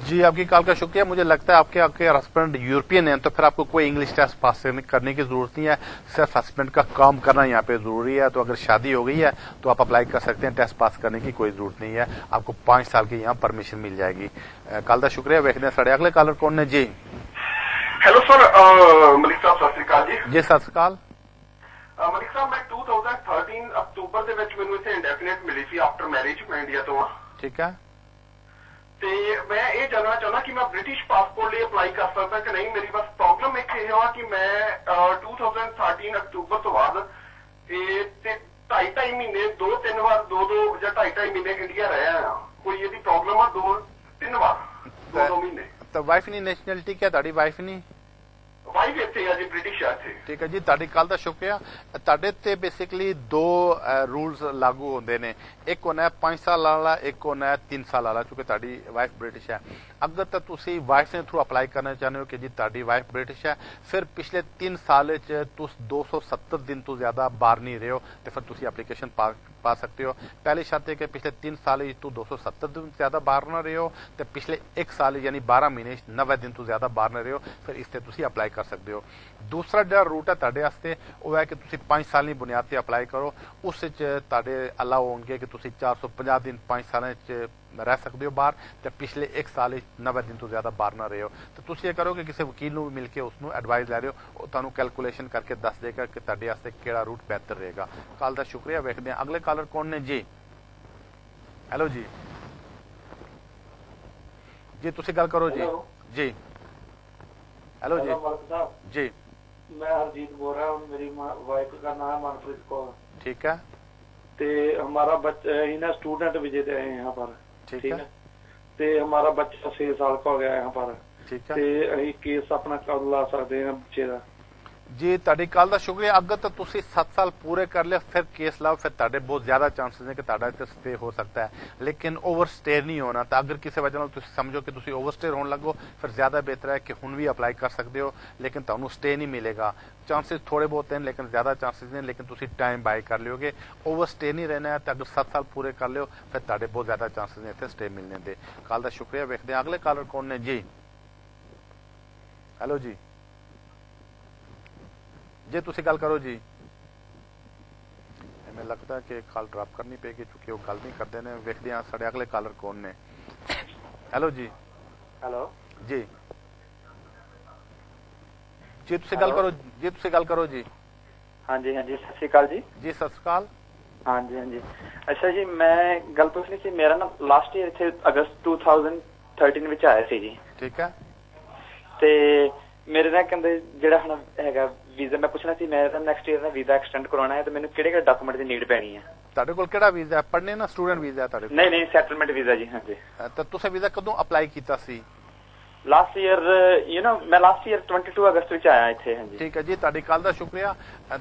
जी आपकी कॉल का शुक्रिया। मुझे लगता है आपके हस्बैंड यूरोपियन हैं, तो फिर आपको कोई इंग्लिश टेस्ट पास करने की जरूरत नहीं है, सिर्फ हस्बैंड का काम करना यहाँ पे जरूरी है। तो अगर शादी हो गई है तो आप अप्लाई कर सकते हैं, टेस्ट पास करने की कोई जरूरत नहीं है, आपको 5 साल की यहाँ परमिशन मिल जाएगी। कॉल का शुक्रिया। वेखने साढ़े अगले कॉलर कौन ने जी। हेलो सर, मलिक साहब सत श्री अकाल जी। जी सत श्री अकाल। ਮਲਿਕ ਸਾਹਿਬ ਮੈਂ 2013 ਅਕਤੂਬਰ ਦੇ ਵਿੱਚ ਮੈਨੂੰ ਇੱਥੇ ਇੰਡੈਫੀਨਿਟ ਮਿਲੀ ਸੀ ਆਫਟਰ ਮੈਰਿਜ। ਮੈਂ ਇੰਡੀਆ ਤੋਂ ਆ। ਠੀਕ ਹੈ। ਤੇ ਮੈਂ ਇਹ ਜਾਣਨਾ ਚਾਹੁੰਦਾ ਕਿ ਮੈਂ ਬ੍ਰਿਟਿਸ਼ ਪਾਸਪੋਰਟ ਲਈ ਅਪਲਾਈ ਕਰ ਸਕਦਾ ਕਿ ਨਹੀਂ। ਮੇਰੀ ਬਸ ਪ੍ਰੋਬਲਮ ਇੱਕ ਇਹ ਆ ਕਿ ਮੈਂ 2013 ਅਕਤੂਬਰ ਤੋਂ ਬਾਅਦ ਇਹ ਤੇ 2.5 ਮਹੀਨੇ 2-3 ਵਾਰ 2 ਜਾਂ 2.5 ਮਹੀਨੇ ਇੰਡੀਆ ਰਿਹਾ ਆ। ਕੋਈ ਇਹਦੀ ਪ੍ਰੋਬਲਮ ਆ? 2-3 ਵਾਰ 2 ਮਹੀਨੇ। ਤਾਂ ਵਾਈਫ ਨਹੀਂ ਨੈਸ਼ਨੈਲਿਟੀ ਕਿਆ ਤੁਹਾਡੀ ਵਾਈਫ ਨਹੀਂ? ਵਾਈਫ ਇੱਥੇ ਆ ਜੀ, ਬ੍ਰਿਟਿਸ਼ ਆ ਇੱਥੇ। ਠੀਕ ਹੈ ਜੀ, ਤੁਹਾਡੀ ਕੱਲ ਦਾ ਸ਼ੁਕਰੀਆ। ਤੁਹਾਡੇ ਤੇ ਬੇਸਿਕਲੀ 2 ਰੂਲਸ ਲਾਗੂ ਹੁੰਦੇ ਨੇ, ਇੱਕ ਹੋਣਾ 5 ਸਾਲ ਵਾਲਾ, ਇੱਕ ਹੋਣਾ 3 ਸਾਲ ਵਾਲਾ। ਕਿਉਂਕਿ ਤੁਹਾਡੀ ਵਾਈਫ ਬ੍ਰਿਟਿਸ਼ ਹੈ, ਅਗਰ ਤਾਂ ਤੁਸੀਂ ਵਾਈਫ ਦੇ ਥਰੂ ਅਪਲਾਈ ਕਰਨਾ ਚਾਹੁੰਦੇ ਹੋ ਕਿ ਜੀ ਤੁਹਾਡੀ ਵਾਈਫ ਬ੍ਰਿਟਿਸ਼ ਹੈ, ਫਿਰ ਪਿਛਲੇ 3 ਸਾਲ ਚ ਤੁਸੀਂ 270 ਦਿਨ ਤੋਂ ਜ਼ਿਆਦਾ ਬਾਹਰ ਨਹੀਂ ਰਹੇ ਹੋ ਤੇ ਫਿਰ ਤੁਸੀਂ ਐਪਲੀਕੇਸ਼ਨ ਪਾ सकते हो। पहली शर्त है कि पिछले 3 साल तू 270 दिन ज्यादा बाहर ना रहे हो, तो पिछले 1 साल यानी 12 महीने 90 दिन तू ज्यादा बाहर ना रहे हो, फिर इस ते तुसी अप्लाई कर सकते हो। दूसरा जो रूट है तुहाडे वास्ते वो है कि तुसी 5 साल की बुनियाद ते अप्लाई करो, उस तुहाडे अलाउ होणगे कि तुसी 450 दिन 5 साल रह सकते हो बाहर, तो पिछले 1 साल 90 दिन तो ज्यादा बाहर ना रहे हो। तो तुसी ये करो कि किसी वकील नूं मिल के उसनूं एडवाइस ले रहे हो, वो तुहानूं कैलकुलेशन करके दस देगा कि तुहाडे वास्ते किहड़ा रूट बेहतर रहेगा। कल दा शुक्रिया। वेखदे हां अगले कॉलर कौन ने जी। हेलो जी। जी तुसी गल करो जी। जी हेलो जी। जी मैं हरजीत बोल रहा हूँ, मेरी वाइफ का नाम है मनप्रीत कौर। ठीक है। ते हमारा बच्चा ना स्टूडेंट विजय दे हैं यहाँ पर। ठीक है। ते हमारा बच्चा 6 साल का हो गया यहाँ पर। ठीक है। ते अही केस अपना कब ला सकते हैं बच्चे का? जी ਤੁਹਾਡੀ ਕੱਲ ਦਾ ਸ਼ੁਕਰੀਆ। अगर तो ਤੁਸੀਂ 7 साल पूरे कर लिया फिर केस लाओ, फिर ਤੁਹਾਡੇ बहुत ज्यादा चांसेस है कि ਤੁਹਾਡਾ ਇੱਥੇ स्टे हो सकता है, लेकिन ओवर स्टे नहीं होना। तो अगर किसी वजह ਨਾਲ ਤੁਸੀਂ ਸਮਝੋ ਕਿ ਤੁਸੀਂ ओवर स्टे ਹੋਣ ਲੱਗੋ, फिर ज्यादा बेहतर है कि ਹੁਣ ਵੀ अप्लाई कर सकते हो, लेकिन ਤੁਹਾਨੂੰ स्टे नहीं मिलेगा। चांसेस थोड़े बहुत हैं लेकिन ज्यादा चांसेस नहीं, लेकिन ਤੁਸੀਂ टाइम बाय कर लियोगे। ओवर स्टे नहीं रहना है, तो अगर 7 साल पूरे कर लियो फिर ਤੁਹਾਡੇ बहुत ज्यादा चांसेस ने ਇੱਥੇ स्टे मिलने ਦੇ। ਕੱਲ ਦਾ ਸ਼ੁਕਰੀਆ। ਵੇਖਦੇ ਹਾਂ ਅਗਲੇ ਕਾਲਰ ਕੌਣ ਨੇ ਜੀ। हेलो जी। जी तुसी गल करो जी। मैं लगता है कि कॉल ड्रॉप करनी पेगी क्योंकि वो गल नहीं करते ने। वेखदे हां साडे अगले कॉलर कौन ने। हेलो जी। हेलो जी। जी तुसी गल करो जी। तुसी गल करो जी। हाँ जी सत श्री अकाल जी। जी सत श्री अकाल। हाँ जी। अच्छा जी मैं गल पूछनी सी, मेरा ना लास्ट ईयर इत्थे अगस्त 2013 विच आया सी जी। ठीक है। ते मेरे ना कहंदे जेड़ा हुण हैगा वीजा, मैं पूछना सी मैं नैक्सट ईयर दा वीजा एक्सटेंड करवाना है, तो मैनूं किहड़े डॉक्यूमेंट दी नीड पैनी है? ਤੁਹਾਡੇ ਕੋਲ ਕਿਹੜਾ ਵੀਜ਼ਾ ਹੈ? ਪੜ੍ਹਨੇ ਨਾ ਸਟੂਡੈਂਟ ਵੀਜ਼ਾ ਹੈ ਤੁਹਾਡੇ ਕੋਲ? नहीं सैटलमेंट वीजा जी। हाँ जी। ਤਾਂ ਤੁਸੀਂ ਵੀਜ਼ਾ ਕਦੋਂ ਅਪਲਾਈ ਕੀਤਾ ਸੀ? लास्ट ईयर मैं लास्ट ईयर 22 अगस्त विच आया इत्थे। हाँ जी। ठीक है जी, ਤੁਹਾਡੀ ਕੱਲ ਦਾ ਸ਼ੁਕਰੀਆ।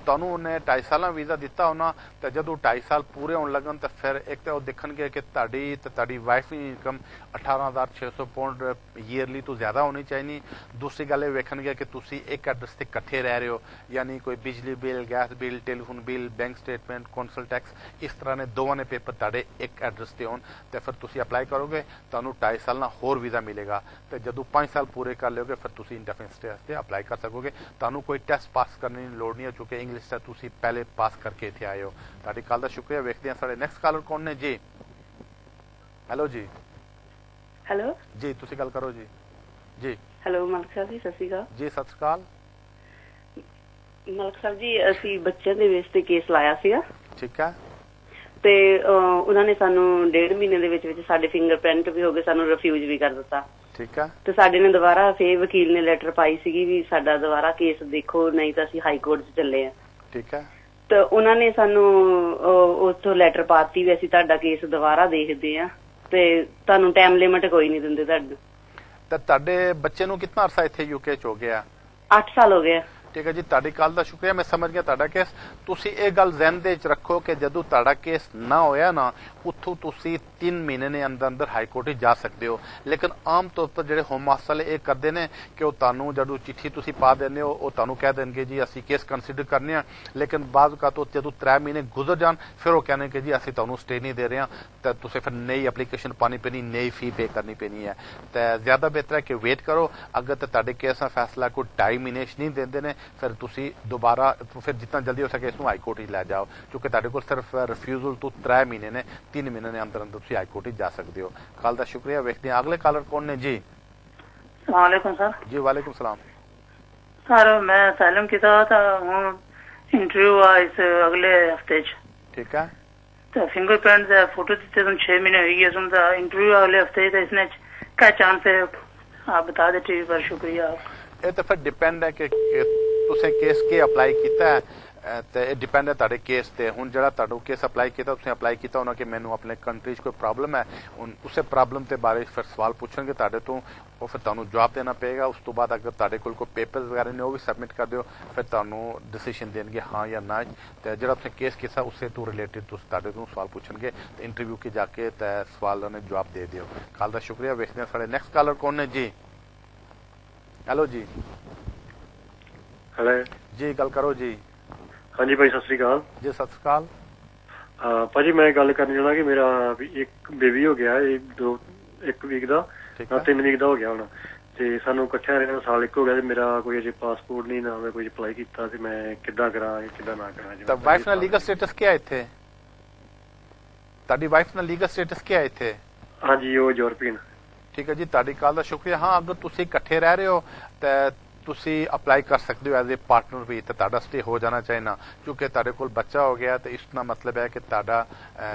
ਤੁਹਾਨੂੰ ਉਹਨੇ 2.5 ਸਾਲਾਂ ਵੀਜ਼ਾ ਦਿੱਤਾ ਹੋਣਾ, ਤੇ ਜਦੋਂ 2.5 ਸਾਲ ਪੂਰੇ ਹੋਣ ਲੱਗਣ ਤਾਂ ਫਿਰ ਇੱਕ ਤਾਂ ਉਹ ਦੇਖਣਗੇ ਕਿ ਤੁਹਾਡੀ ਤੇ ਤੁਹਾਡੀ ਵਾਈਫ ਦੀ ਇਨਕਮ 18,600 ਪਾਉਂਡ ਈਅਰਲੀ ਤੋਂ ਜ਼ਿਆਦਾ ਹੋਣੀ ਚਾਹੀਦੀ। ਦੂਸਰੀ ਗੱਲ ਇਹ ਵੇਖਣਗੇ ਕਿ ਤੁਸੀਂ ਇੱਕ ਐਡਰੈਸ ਤੇ ਇਕੱਠੇ ਰਹਿ ਰਹੇ ਹੋ, ਯਾਨੀ ਕੋਈ ਬਿਜਲੀ bill, gas bill, telephone bill, bank statement, council tax, ਇਸ ਤਰ੍ਹਾਂ ਦੇ ਦੋਵਾਂ ਦੇ ਪੇਪਰ ਤੁਹਾਡੇ ਇੱਕ ਐਡਰੈਸ ਤੇ ਹੋਣ, ਤੇ ਫਿਰ ਤੁਸੀਂ ਅਪਲਾਈ ਕਰੋਗੇ, ਤੁਹਾਨੂੰ 2.5 ਸਾਲ ਨਾਲ ਹੋਰ ਵੀਜ਼ਾ ਮਿਲੇਗਾ। ਤੇ ਜਦੋਂ 5 ਸਾਲ पूरे कर लोगे फिर तुसी इंडेफिनिट स्टे वास्ते अप्लाई कर सकोगे। तुहानू कोई टेस्ट पास करने की लोड़ नहीं है, क्योंकि इंग्लिश दा तुसी पहले पास करके इत्थे आए हो। तुहाडी कल दा शुक्रिया। वेखदे हां साडे नेक्स्ट कॉलर कौन ने जी। हेलो जी। हेलो जी तुसी गल करो जी। जी ਹੈਲੋ ਮਲਕ ਸਾਹਿਬ ਜੀ, ਸਤਿ ਸ਼੍ਰੀ ਅਕਾਲ ਜੀ। ਸਤਿ ਸ਼੍ਰੀ ਅਕਾਲ ਮਲਕ ਸਾਹਿਬ ਜੀ, ਅਸੀਂ ਬੱਚਿਆਂ ਦੇ ਵੇਸ ਤੇ ਕੇਸ ਲਾਇਆ ਸੀਗਾ। ਠੀਕ ਹੈ। ਤੇ ਉਹਨਾਂ ਨੇ ਸਾਨੂੰ 1.5 ਮਹੀਨੇ ਦੇ ਵਿੱਚ ਸਾਡੇ ਫਿੰਗਰਪ੍ਰਿੰਟ ਵੀ ਹੋ ਗਏ, ਸਾਨੂੰ ਰਿਫਿਊਜ਼ ਵੀ ਕਰ ਦਿੱਤਾ। ਠੀਕ ਹੈ। ਤੇ ਸਾਡੇ ਨੇ ਦੁਬਾਰਾ ਫੇਰ ਵਕੀਲ ਨੇ ਲੈਟਰ ਪਾਈ ਸੀਗੀ ਵੀ ਸਾਡਾ ਦੁਬਾਰਾ ਕੇਸ ਦੇਖੋ, ਨਹੀਂ ਤਾਂ ਅਸੀਂ ਹਾਈ ਕੋਰਟ 'ਚ ਚੱਲੇ ਆ। ਠੀਕ ਹੈ। ਤੇ ਉਹਨਾਂ ਨੇ ਸਾਨੂੰ ਉੱਥੋਂ ਲੈਟਰ ਪਾਤੀ ਵੀ ਅਸੀਂ ਤੁਹਾਡਾ ਕੇਸ ਦੁਬਾਰਾ ਦੇਖਦੇ ਆ ਤੇ ਤੁਹਾਨੂੰ ਟਾਈਮ ਲਿਮਿਟ ਕੋਈ ਨਹੀਂ ਦਿੰਦੇ ਤੁਹਾਨੂੰ। ਤਾਂ ਤੁਹਾਡੇ ਬੱਚੇ ਨੂੰ ਕਿੰਨਾ ਅਰਸਾ ਇੱਥੇ ਯੂਕੇ 'ਚ ਹੋ ਗਿਆ? 8 ਸਾਲ ਹੋ ਗਏ। ਠੀਕ ਹੈ ਜੀ, ਤੁਹਾਡੀ ਕਾਲ ਦਾ ਸ਼ੁਕਰੀਆ। ਮੈਂ ਸਮਝ ਗਿਆ ਤੁਹਾਡਾ ਕੇਸ। ਤੁਸੀਂ ਇਹ ਗੱਲ ਜ਼ਿਹਨ ਦੇ ਵਿੱਚ ਰੱਖੋ ਕਿ ਜਦੋਂ ਤੁਹਾਡਾ ਕੇਸ ਨਾ ਹੋਇਆ ਨਾ, ਉੱਥੋਂ ਤੁਸੀਂ 3 ਮਹੀਨੇ ਦੇ ਅੰਦਰ ਅੰਦਰ ਹਾਈ ਕੋਰਟ ਵਿੱਚ ਜਾ ਸਕਦੇ ਹੋ। ਲੇਕਿਨ ਆਮ ਤੌਰ ਤੇ ਜਿਹੜੇ ਹੋਮ ਮਾਰਸ਼ਲ ਇਹ ਕਰਦੇ ਨੇ ਕਿ ਉਹ ਤੁਹਾਨੂੰ ਜਦੋਂ ਚਿੱਠੀ ਤੁਸੀਂ ਪਾ ਦਿੰਦੇ ਹੋ, ਉਹ ਤੁਹਾਨੂੰ ਕਹਿ ਦੇਣਗੇ ਜੀ ਅਸੀਂ ਕੇਸ ਕੰਸੀਡਰ ਕਰਨੇ ਆ, ਲੇਕਿਨ ਬਾਅਦ ਕਾ ਤੋਂ ਜਦੋਂ 3 ਮਹੀਨੇ ਗੁਜ਼ਰ ਜਾਣ ਫਿਰ ਉਹ ਕਹਿੰਦੇ ਕਿ ਜੀ ਅਸੀਂ ਤੁਹਾਨੂੰ ਸਟੇ ਨਹੀਂ ਦੇ ਰਹੇ ਹਾਂ, ਤਾਂ ਤੁਸੀਂ ਫਿਰ ਨਈ ਐਪਲੀਕੇਸ਼ਨ ਪਾਣੀ ਪੈਣੀ, ਨਈ ਫੀ ਪੇ ਕਰਨੀ ਪੈਣੀ ਹੈ। ਤਾਂ ਜ਼ਿਆਦਾ ਬਿਹਤਰ ਹੈ ਕਿ ਵੇਟ ਕਰੋ। ਅਗਰ ਤਾਂ ਤੁਹਾਡੇ ਕੇਸ ਦਾ ਫੈਸਲਾ ਕੋਈ 2.5 ਮਹੀਨੇ ਨਹੀਂ ਦਿੰਦੇ ਨੇ, ਫਿਰ ਤੁਸੀਂ ਦੁਬਾਰਾ ਫਿਰ ਜਿੰਨਾ ਜਲਦੀ ਹੋ ਸਕੇ ਇਸ ਨੂੰ ਹਾਈ ਕੋਰਟ ਹੀ ਲੈ ਜਾਓ, ਕਿਉਂਕਿ ਤੁਹਾਡੇ ਕੋਲ ਸਿਰਫ ਰਿਫਿਊਜ਼ਲ ਤੋਂ 3 ਮਹੀਨੇ ਨੇ। 3 ਮਹੀਨੇ ਦੇ ਅੰਦਰ ਅੰਦਰ ਤੁਸੀਂ ਹਾਈ ਕੋਰਟ ਹੀ ਜਾ ਸਕਦੇ ਹੋ। ਕਾਲ ਦਾ ਸ਼ੁਕਰੀਆ। ਵੇਖਦੇ ਹਾਂ ਅਗਲੇ ਕਾਲਰ ਕੌਣ ਨੇ ਜੀ। सलामकुम सर। जी वालेकुम सलाम सर मैं सैलम की था हूँ इंटरव्यू हुआ इस अगले हफ्ते। ठीक है। तो फिंगरप्रिंट का फोटो दिते तुम 6 महीने हो गए तुम इंटरव्यू अगले हफ्ते तो इसने क्या चांस है आप बता दे टीवी पर। शुक्रिया। ये तो फिर डिपेंड है कि तुसें केस के अप्लाई किया है, ਤੇ ਇਹ ਡਿਪੈਂਡ ਹੈ ਤੁਹਾਡੇ ਕੇਸ ਤੇ। ਹੁਣ ਜਿਹੜਾ ਤੁਹਾਨੂੰ ਕੇਸ ਅਪਲਾਈ ਕੀਤਾ, ਤੁਸੀਂ ਅਪਲਾਈ ਕੀਤਾ ਉਹਨਾਂ ਕਿ ਮੈਨੂੰ ਆਪਣੇ ਕੰਟਰੀ 'ਚ ਕੋਈ ਪ੍ਰੋਬਲਮ ਹੈ, ਉਸੇ ਪ੍ਰੋਬਲਮ ਦੇ ਬਾਰੇ ਫਿਰ ਸਵਾਲ ਪੁੱਛਣਗੇ ਤੁਹਾਡੇ ਤੋਂ, ਉਹ ਫਿਰ ਤੁਹਾਨੂੰ ਜਵਾਬ ਦੇਣਾ ਪਏਗਾ। ਉਸ ਤੋਂ ਬਾਅਦ ਅਗਰ ਤੁਹਾਡੇ ਕੋਲ ਕੋਈ ਪੇਪਰਸ ਵਗੈਰਾ ਨੇ ਉਹ ਵੀ ਸਬਮਿਟ ਕਰ ਦਿਓ, ਫਿਰ ਤੁਹਾਨੂੰ ਡਿਸੀਜਨ ਦੇਣਗੇ ਹਾਂ ਜਾਂ ਨਾ। ਤੇ ਜਿਹੜਾ ਤੁਸੀਂ ਕੇਸ ਕੀਤਾ ਉਸੇ ਤੋਂ ਰਿਲੇਟਿਡ ਤੁਸੀਂ ਤੁਹਾਡੇ ਤੋਂ ਸਵਾਲ ਪੁੱਛਣਗੇ ਤੇ ਇੰਟਰਵਿਊ ਕੇ ਜਾ ਕੇ ਤੇ ਸਵਾਲਾਂ ਦੇ ਜਵਾਬ ਦੇ ਦਿਓ। ਕਾਲ ਦਾ ਸ਼ੁਕਰੀਆ। ਵੇਖਦੇ ਹਾਂ ਸਾਡੇ ਨੈਕਸਟ ਕਾਲਰ ਕੌਣ ਨੇ ਜੀ। ਹੈਲੋ ਜੀ। ਹੈਲੋ ਜੀ, ਗੱਲ ਕਰੋ ਜੀ। ਹਾਂਜੀ ਭਾਈ, ਸਤਿ ਸ੍ਰੀ ਅਕਾਲ ਜੀ। ਸਤਿ ਸ੍ਰੀ ਅਕਾਲ ਭਾਜੀ। ਮੈਂ ਗੱਲ ਕਰਨੀ ਚਾਹੁੰਦਾ ਕਿ ਮੇਰਾ ਵੀ ਇੱਕ ਬੇਬੀ ਹੋ ਗਿਆ, 1 ਵੀਕ ਦਾ, 3 ਵੀਕ ਦਾ ਹੋ ਗਿਆ ਹੁਣ, ਤੇ ਸਾਨੂੰ ਇਕੱਠਿਆਂ ਰਹਿਣ ਸਾਲ ਇੱਕ ਹੋ ਗਿਆ ਤੇ ਮੇਰਾ ਕੋਈ ਅਜੇ ਪਾਸਪੋਰਟ ਨਹੀਂ, ਨਾ ਮੈਂ ਕੋਈ ਅਪਲਾਈ ਕੀਤਾ, ਤੇ ਮੈਂ ਕਿੱਦਾਂ ਕਰਾਂ ਕਿੱਦਾਂ ਨਾ ਕਰਾਂ। ਤਾਂ ਵਾਈਫ ਨਾਲ ਲੀਗਲ ਸਟੇਟਸ ਕੀ ਹੈ ਇੱਥੇ? ਤੁਹਾਡੀ ਵਾਈਫ ਨਾਲ ਲੀਗਲ ਸਟੇਟਸ ਕੀ ਹੈ ਇੱਥੇ? ਹਾਂਜੀ, ਉਹ ਯੂਰਪੀਅਨ। ਠੀਕ ਹੈ ਜੀ, ਤੁਹਾਡੀ ਕਾਲ ਦਾ ਸ਼ੁਕਰੀਆ। ਹਾਂ, ਅਗਰ ਤੁਸੀਂ ਇਕੱਠੇ ਰਹਿ ਰਹੇ ਹੋ ਤਾਂ ਤੁਸੀਂ ਅਪਲਾਈ ਕਰ ਸਕਦੇ ਹੋ ਐਜ਼ ਏ ਪਾਰਟਨਰ ਵੀ, ਤੇ ਤੁਹਾਡਾ ਸਟੇ ਹੋ ਜਾਣਾ ਚਾਹੀਦਾ, ਕਿਉਂਕਿ ਤੁਹਾਡੇ ਕੋਲ ਬੱਚਾ ਹੋ ਗਿਆ ਤੇ ਇਸ ਦਾ ਮਤਲਬ ਹੈ ਕਿ ਤੁਹਾਡਾ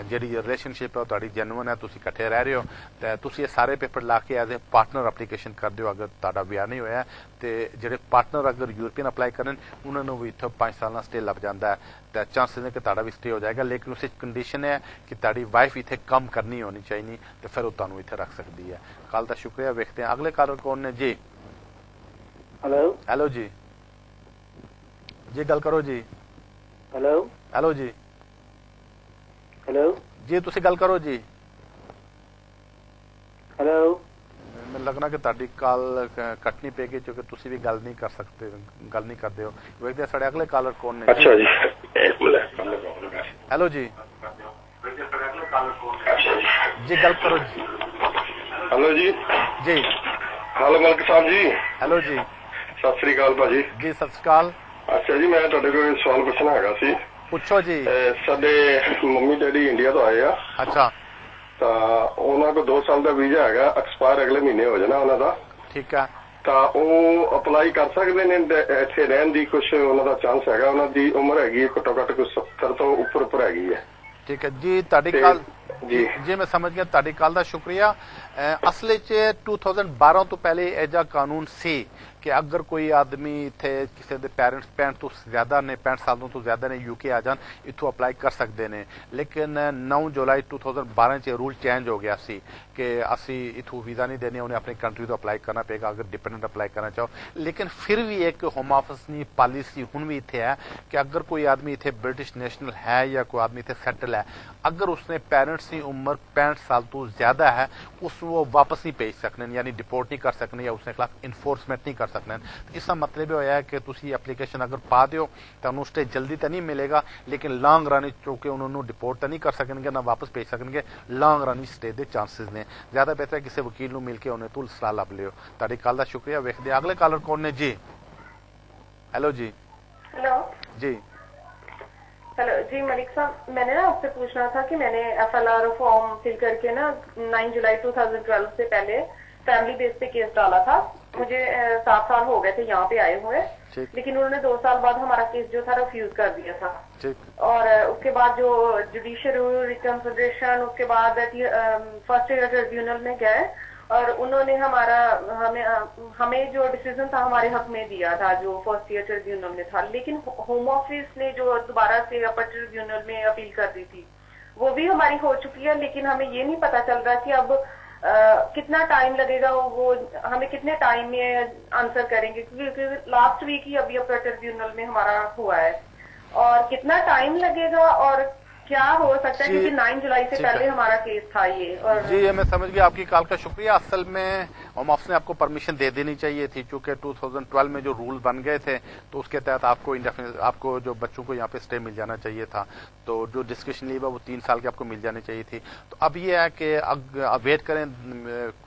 ਜਿਹੜੀ ਰਿਲੇਸ਼ਨਸ਼ਿਪ ਹੈ ਉਹ ਤੁਹਾਡੀ ਜੈਨੂਇਨ ਹੈ, ਤੁਸੀਂ ਇਕੱਠੇ ਰਹਿ ਰਹੇ ਹੋ। ਤੇ ਤੁਸੀਂ ਇਹ ਸਾਰੇ ਪੇਪਰ ਲਾ ਕੇ ਐਜ਼ ਏ ਪਾਰਟਨਰ ਐਪਲੀਕੇਸ਼ਨ ਕਰ ਦਿਓ ਅਗਰ ਤੁਹਾਡਾ ਵਿਆਹ ਨਹੀਂ ਹੋਇਆ। ਤੇ ਜਿਹੜੇ ਪਾਰਟਨਰ ਅਗਰ ਯੂਰਪੀਅਨ ਅਪਲਾਈ ਕਰਨ ਉਹਨਾਂ ਨੂੰ ਵੀ ਇੱਥੋਂ 5 ਸਾਲਾਂ ਸਟੇ ਲੱਭ ਜਾਂਦਾ ਹੈ, ਤੇ ਚਾਂਸਿਸ ਨੇ ਕਿ ਤੁਹਾਡਾ ਵੀ ਸਟੇ ਹੋ ਜਾਏਗਾ। ਲੇਕਿਨ ਉਸ ਕੰਡੀਸ਼ਨ ਹੈ ਕਿ ਤੁਹਾਡੀ ਵਾਈਫ ਇੱਥੇ ਕੰਮ ਕਰਨੀ ਹੋਣੀ ਚਾਹੀਦੀ, ਤੇ ਫਿਰ ਉਹ ਤੁਹਾਨੂੰ ਇੱਥੇ ਰੱਖ ਸਕਦੀ ਹੈ। ਕੱਲ ਦਾ ਸ਼ੁਕਰੀਆ। ਵੇਖਦੇ ਹਾਂ ਅਗਲੇ ਕਾਲਰ ਕੌਣ ਨੇ ਜੀ। हेलो हेलो जी। जी, गल करो जी। हेलो हेलो जी। हेलो जी, तुसी गल करो जी। हेलो ਮੈਨੂੰ ਲੱਗਣਾ ਕਿ ਤੁਹਾਡੀ ਕਾਲ ਕੱਟਣੀ ਪਏਗੀ ਕਿਉਂਕਿ ਤੁਸੀਂ ਵੀ ਗੱਲ ਨਹੀਂ ਕਰ ਸਕਦੇ, ਗੱਲ ਨਹੀਂ ਕਰਦੇ ਹੋ। ਵੇਖਦੇ ਸਾਡੇ ਅਗਲੇ ਕਾਲਰ ਕੌਣ ਨੇ। ਅੱਛਾ ਜੀ। ਹੈਲੋ ਜੀ। ਜੀ, ਗੱਲ ਕਰੋ ਜੀ। ਹੈਲੋ ਜੀ। ਜੀ। ਹੈਲੋ ਮਲਕ ਸਾਹਿਬ ਜੀ। ਹੈਲੋ ਜੀ। ਸਤਿ ਸ੍ਰੀ ਅਕਾਲ ਭਾਜੀ। ਜੀ, ਸਤਿ ਸ੍ਰੀ ਅਕਾਲ। ਅੱਛਾ ਜੀ, ਮੈਂ ਤੁਹਾਡੇ ਕੋਲ ਸਵਾਲ ਪੁੱਛਣਾ ਹੈਗਾ ਸੀ। ਪੁੱਛੋ ਜੀ। ਸਾਡੇ ਮੰਮੀ ਡੈਡੀ ਇੰਡੀਆ ਤੋਂ ਆਏ ਆ। ਅੱਛਾ। ਤਾਂ ਉਹਨਾਂ ਕੋਲ 2 ਸਾਲ ਦਾ ਵੀਜ਼ਾ ਹੈਗਾ, ਐਕਸਪਾਇਰ ਅਗਲੇ ਮਹੀਨੇ ਹੋ ਜਾਣਾ ਉਹਨਾਂ ਦਾ। ਠੀਕ ਹੈ। ਤਾਂ ਉਹ ਅਪਲਾਈ ਕਰ ਸਕਦੇ ਨੇ ਇੱਥੇ ਰਹਿਣ ਦੀ? ਕੁਝ ਉਹਨਾਂ ਦਾ ਚਾਂਸ ਹੈਗਾ? ਉਹਨਾਂ ਦੀ ਉਮਰ ਹੈਗੀ ਘੱਟੋ ਘੱਟ ਕੁਝ 70 ਤੋਂ ਉੱਪਰ ਹੈਗੀ ਹੈ। ਠੀਕ ਹੈ ਜੀ, ਤੁਹਾਡੀ ਕਾਲ ਜੀ ਮੈਂ ਸਮਝ ਗਿਆ। ਤੁਹਾਡੀ ਕਾਲ ਦਾ ਸ਼ੁਕਰੀਆ। ਅਸਲ 'ਚ 2012 ਤੋਂ ਪਹਿਲੇ ਇਹ ਜਿਹਾ ਕਾਨੂੰਨ ਸੀ ਕਿ ਅਗਰ ਕੋਈ ਆਦਮੀ ਇੱਥੇ ਕਿਸੇ ਦੇ ਪੈਰੈਂਟਸ 65 ਤੋਂ ਜ਼ਿਆਦਾ ਨੇ, 65 ਸਾਲਾਂ ਤੋਂ ਜ਼ਿਆਦਾ ਨੇ, ਯੂਕੇ ਆ ਜਾਣ, ਇੱਥੋਂ ਅਪਲਾਈ ਕਰ ਸਕਦੇ ਨੇ। ਲੇਕਿਨ 9 ਜੁਲਾਈ 2012 'ਚ ਰੂਲ ਚੇਂਜ ਹੋ ਗਿਆ ਸੀ ਕਿ ਅਸੀਂ ਇੱਥੋਂ ਵੀਜ਼ਾ ਨਹੀਂ ਦੇਣੇ, ਉਹਨੇ ਆਪਣੀ ਕੰਟਰੀ ਤੋਂ ਅਪਲਾਈ ਕਰਨਾ ਪਏਗਾ ਅਗਰ ਡਿਪੈਂਡੈਂਟ ਅਪਲਾਈ ਕਰਨਾ ਚਾਹੋ। ਲੇਕਿਨ ਫਿਰ ਵੀ ਇੱਕ ਹੋਮ ਆਫਿਸ ਦੀ ਪਾਲਿਸੀ ਹੁਣ ਵੀ ਇੱਥੇ ਹੈ ਕਿ ਅਗਰ ਕੋਈ ਆਦਮੀ ਇੱਥੇ ਬ੍ਰਿਟਿਸ਼ ਨੈਸ਼ਨਲ ਹੈ ਜਾਂ ਕੋਈ ਆਦਮੀ ਇੱਥੇ ਸੈਟਲ ਹੈ, ਅਗਰ ਉਸਨੇ ਪੈਰੈਂਟਸ ਦੀ ਉਮਰ 65 ਸਾਲ ਤੋਂ ਜ਼ਿਆਦਾ ਹੈ, ਉਸ ਨੂੰ ਉਹ ਵਾਪਸ ਨਹੀਂ ਭੇਜ ਸਕਣੇ, ਯਾਨੀ ਡਿਪੋਰਟ ਨਹੀਂ ਕਰ ਸਕਣੇ ਜਾਂ ਉਸਦੇ ਖਿਲਾਫ ਇਨਫੋਰਸਮੈਂਟ ਨਹੀਂ ਕਰ ਸਕਣੇ। ਇਸ ਦਾ ਮਤਲਬ ਇਹ ਹੋਇਆ ਕਿ ਤੁਸੀਂ ਐਪਲੀਕੇਸ਼ਨ ਅਗਰ ਪਾ ਦਿਓ ਤਾਂ ਉਹਨੂੰ ਸਟੇ ਜਲਦੀ ਤਾਂ ਨਹੀਂ ਮਿਲੇਗਾ, ਲੇਕਿਨ ਲੌਂਗ ਰਨ ਚੁੱਕੇ ਉਹਨਾਂ ਨੂੰ ਡਿਪੋਰਟ ਤਾਂ ਨਹੀਂ ਕਰ ਸਕਣਗੇ, ਨਾ ਵਾਪਸ ਭੇਜ ਸਕਣਗੇ। ਲੌਂਗ ਰਨ ਸਟੇ ਦੇ ਚਾਂਸਿਸ ਨੇ। ਜ਼ਿਆਦਾ ਬਿਹਤਰ ਹੈ ਕਿਸੇ ਵਕੀਲ ਨੂੰ ਮਿਲ ਕੇ ਉਹਨੇ ਤੋਂ ਸਲਾਹ ਲੱਭ ਲਿਓ। ਤੁਹਾਡੀ ਕਾਲ ਦਾ ਸ਼ੁਕਰੀਆ। ਵੇਖਦੇ ਅਗਲੇ ਕਾਲਰ ਕੌਣ ਨੇ ਜੀ। हेलो जी। हेलो जी। हेलो जी मलिक साहब, मैंने ना आपसे पूछना था कि मैंने FLR फॉर्म फिल करके ना 9 जुलाई 2012 से पहले फैमिली बेस पे केस डाला था मुझे 7 साल हो गए थे यहाँ पे आए हुए, लेकिन उन्होंने 2 साल बाद हमारा केस जो था रिफ्यूज कर दिया था। और उसके बाद जो जुडिशियल रिकंसिडरेशन, उसके बाद फर्स्ट ईयर ट्रिब्यूनल में गए और उन्होंने हमें जो डिसीजन था हमारे हक में दिया था जो फर्स्ट ईयर ट्रिब्यूनल में था, लेकिन होम ऑफिस ने जो दोबारा से अपर ट्रिब्यूनल में अपील कर दी थी वो भी हमारी हो चुकी है, लेकिन हमें ये नहीं पता चल रहा कि अब कितना टाइम लगेगा, वो हमें कितने टाइम में आंसर करेंगे, क्योंकि लास्ट वीक ही अभी अपर ट्रिब्यूनल में हमारा हुआ है और कितना टाइम लगेगा और क्या हो सकता है, क्योंकि 9 जुलाई से पहले हमारा केस था ये। और जी ये मैं समझ गया, आपकी कॉल का शुक्रिया। असल में होम ऑफिस ने आपको परमिशन दे देनी चाहिए थी, क्योंकि 2012 में जो रूल बन गए थे तो उसके तहत आपको जो बच्चों को यहाँ पे स्टे मिल जाना चाहिए था, तो जो डिस्कशन लीव है वो 3 साल की आपको मिल जानी चाहिए थी। तो अब ये है कि वेट करें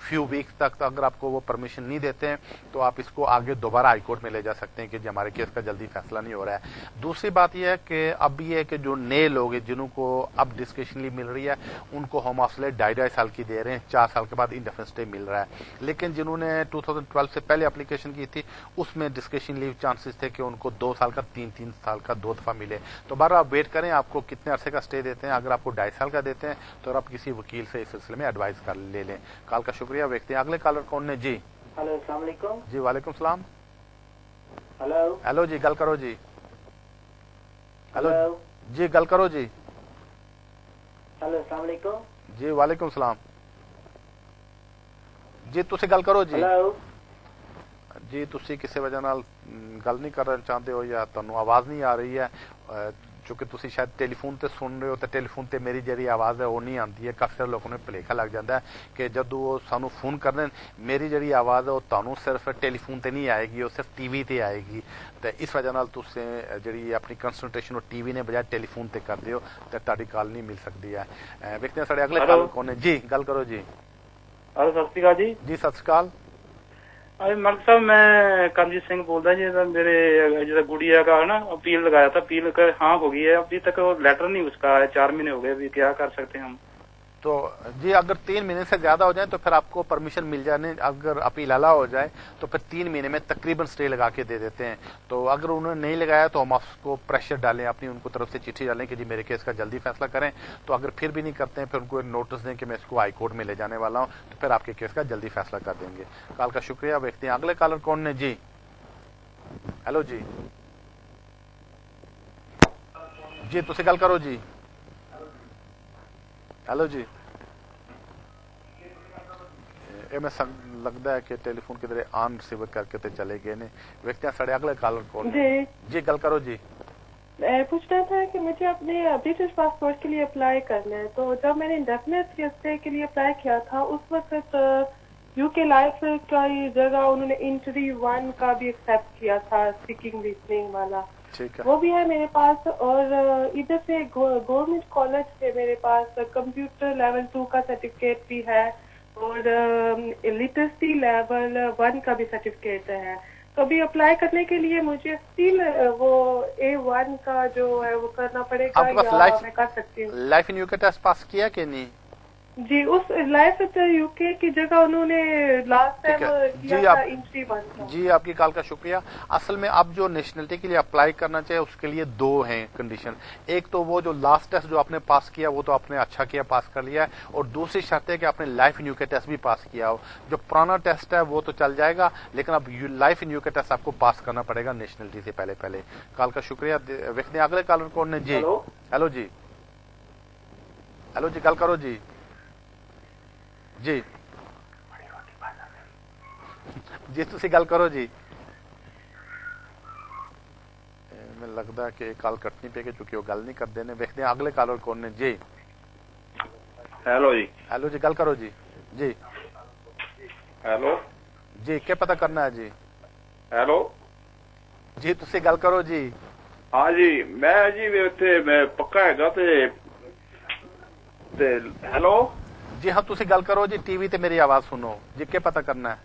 फ्यू वीक्स तक, तो अगर आपको वो परमिशन नहीं देते हैं तो आप इसको आगे दोबारा हाईकोर्ट में ले जा सकते हैं कि हमारे केस का जल्दी फैसला नहीं हो रहा है। दूसरी बात यह है कि अब ये है कि जो नए लोग हैं जिन्हों को अब डिस्कशन लीव मिल रही है उनको होम ऑफिस 2.5 साल की दे रहे हैं, 4 साल के बाद इंडेफिनिट स्टे मिल रहा है। लेकिन जिन्होंने 2012 से पहले एप्लीकेशन की थी उसमें डिस्कशन लीव चांसेस थे कि उनको 2 साल का 3 साल का 2 दफा मिले। तो बार आप वेट करें आपको कितने अरसे का स्टे देते हैं। अगर आपको 2.5 साल का देते हैं तो आप किसी वकील से इस सिलसिले में एडवाइस कर ले लें। कॉल का शुक्रिया। देखते हैं अगले कॉलर कौन है जी। हेलो अस्सलाम वालेकुम। जी वालेकुम सलाम। हेलो जी गल करो जी। हेलो जी गल करो जी। हेलो अस्सलाम वालेकुम। जी वालेकुम सलाम जी, तुसी गल करो जी। जी तुसी किसी वजह नाल गल नहीं करना चाहते हो या तुहानू आवाज नहीं आ रही है, क्योंकि तुसी शायद टेलीफोन ते सुन रहे हो तो टेलीफोन ते मेरी जी आवाज है वो नहीं आती है। काफी सारे लोगों ने भुलेखा लग जाता है कि जदों वो सानू फोन करते मेरी जी आवाज है वो तुहानू सिर्फ टेलीफोन ते नहीं आएगी, वो सिर्फ टीवी ते आएगी। तो इस वजह नाल तुसी जी अपनी कंसंट्रेशन टीवी ने बजाय टेलीफोन ते करते हो तो तुहाडी कॉल नहीं मिल सकती है। देखते हैं साडे अगले कॉल कौन है जी। गल करो जी। हेलो सत श्री अकाल जी। जी सत श्री अकाल। मलिक साहब मैं करमजीत सिंह बोलदा जी। मेरे जो गुड़िया का है ना अपील लगाया था, अपील कर हाँ हो गई है, अभी तक वो लेटर नहीं उसका है, 4 महीने हो गए, अभी क्या कर सकते हैं हम? तो जी अगर 3 महीने से ज्यादा हो जाए तो फिर आपको परमिशन मिल जाने, अगर अपील अला हो जाए तो फिर 3 महीने में तकरीबन स्टे लगा के दे देते हैं। तो अगर उन्होंने नहीं लगाया तो हम आपको प्रेशर डालें, अपनी उनको तरफ से चिट्ठी डालें कि जी मेरे केस का जल्दी फैसला करें। तो अगर फिर भी नहीं करते हैं फिर उनको एक नोटिस दें कि मैं इसको हाई कोर्ट में ले जाने वाला हूं, तो फिर आपके केस का जल्दी फैसला कर देंगे। कॉल का शुक्रिया। देखते हैं अगले कॉलर कौन है जी। हेलो जी। जी तुसी गल करो जी। हेलो जी। मैं लगता है कि टेलीफोन की तरह ऑन रिसीवर करके तो चले गए ने। व्यक्ति साढ़े अगले कॉलर कौन जी। जी गल करो जी। मैं पूछना था कि मुझे अपने ब्रिटिश पासपोर्ट के लिए अप्लाई करना है, तो जब मैंने इंडेफिनिट स्टे के लिए अप्लाई किया था उस वक्त यूके लाइफ का जगह उन्होंने इंट्री 1 का भी एक्सेप्ट किया था, स्पीकिंग रीजनिंग वाला, वो भी है मेरे पास। और इधर से गवर्नमेंट कॉलेज से मेरे पास कंप्यूटर लेवल 2 का सर्टिफिकेट भी है और लिटरेसी लेवल 1 का भी सर्टिफिकेट है। तो अभी अप्लाई करने के लिए मुझे स्टिल वो A1 का जो है वो करना पड़ेगा या मैं कर सकती हूँ? Life in UK test pass किया कि नहीं? जी उस लाइफ यूके की जगह उन्होंने लास्ट टाइम किया था इंट्री 1 का। जी आपकी कॉल का शुक्रिया। असल में अब जो नेशनलिटी के लिए अप्लाई करना चाहिए उसके लिए 2 हैं कंडीशन। एक तो वो जो लास्ट टेस्ट जो आपने पास किया वो तो आपने अच्छा किया, पास कर लिया है, और दूसरी शर्त है कि आपने लाइफ इन यूके टेस्ट भी पास किया हो। जो पुराना टेस्ट है वो तो चल जाएगा, लेकिन अब लाइफ इन यूके टेस्ट आपको पास करना पड़ेगा नेशनलिटी से पहले। कॉल का शुक्रिया। देखते हैं अगले कॉलर कौन है जी। हेलो जी। हेलो जी गल करो जी। जी जी तुसी गल करो जी। मैं लगता है कि कॉल कटनी पेगी क्योंकि वो गल नहीं कर देने। देखते हैं अगले कॉलर कौन है जी। हेलो जी। हेलो जी गल करो जी। जी हेलो जी क्या पता करना है जी। हेलो जी तुसी गल करो जी। हाँ जी मैं जी उत्थे मैं पक्का हैगा ते हेलो जी हाँ तुसी गल करो जी, टीवी ते मेरी आवाज सुनो जी। क्या पता करना है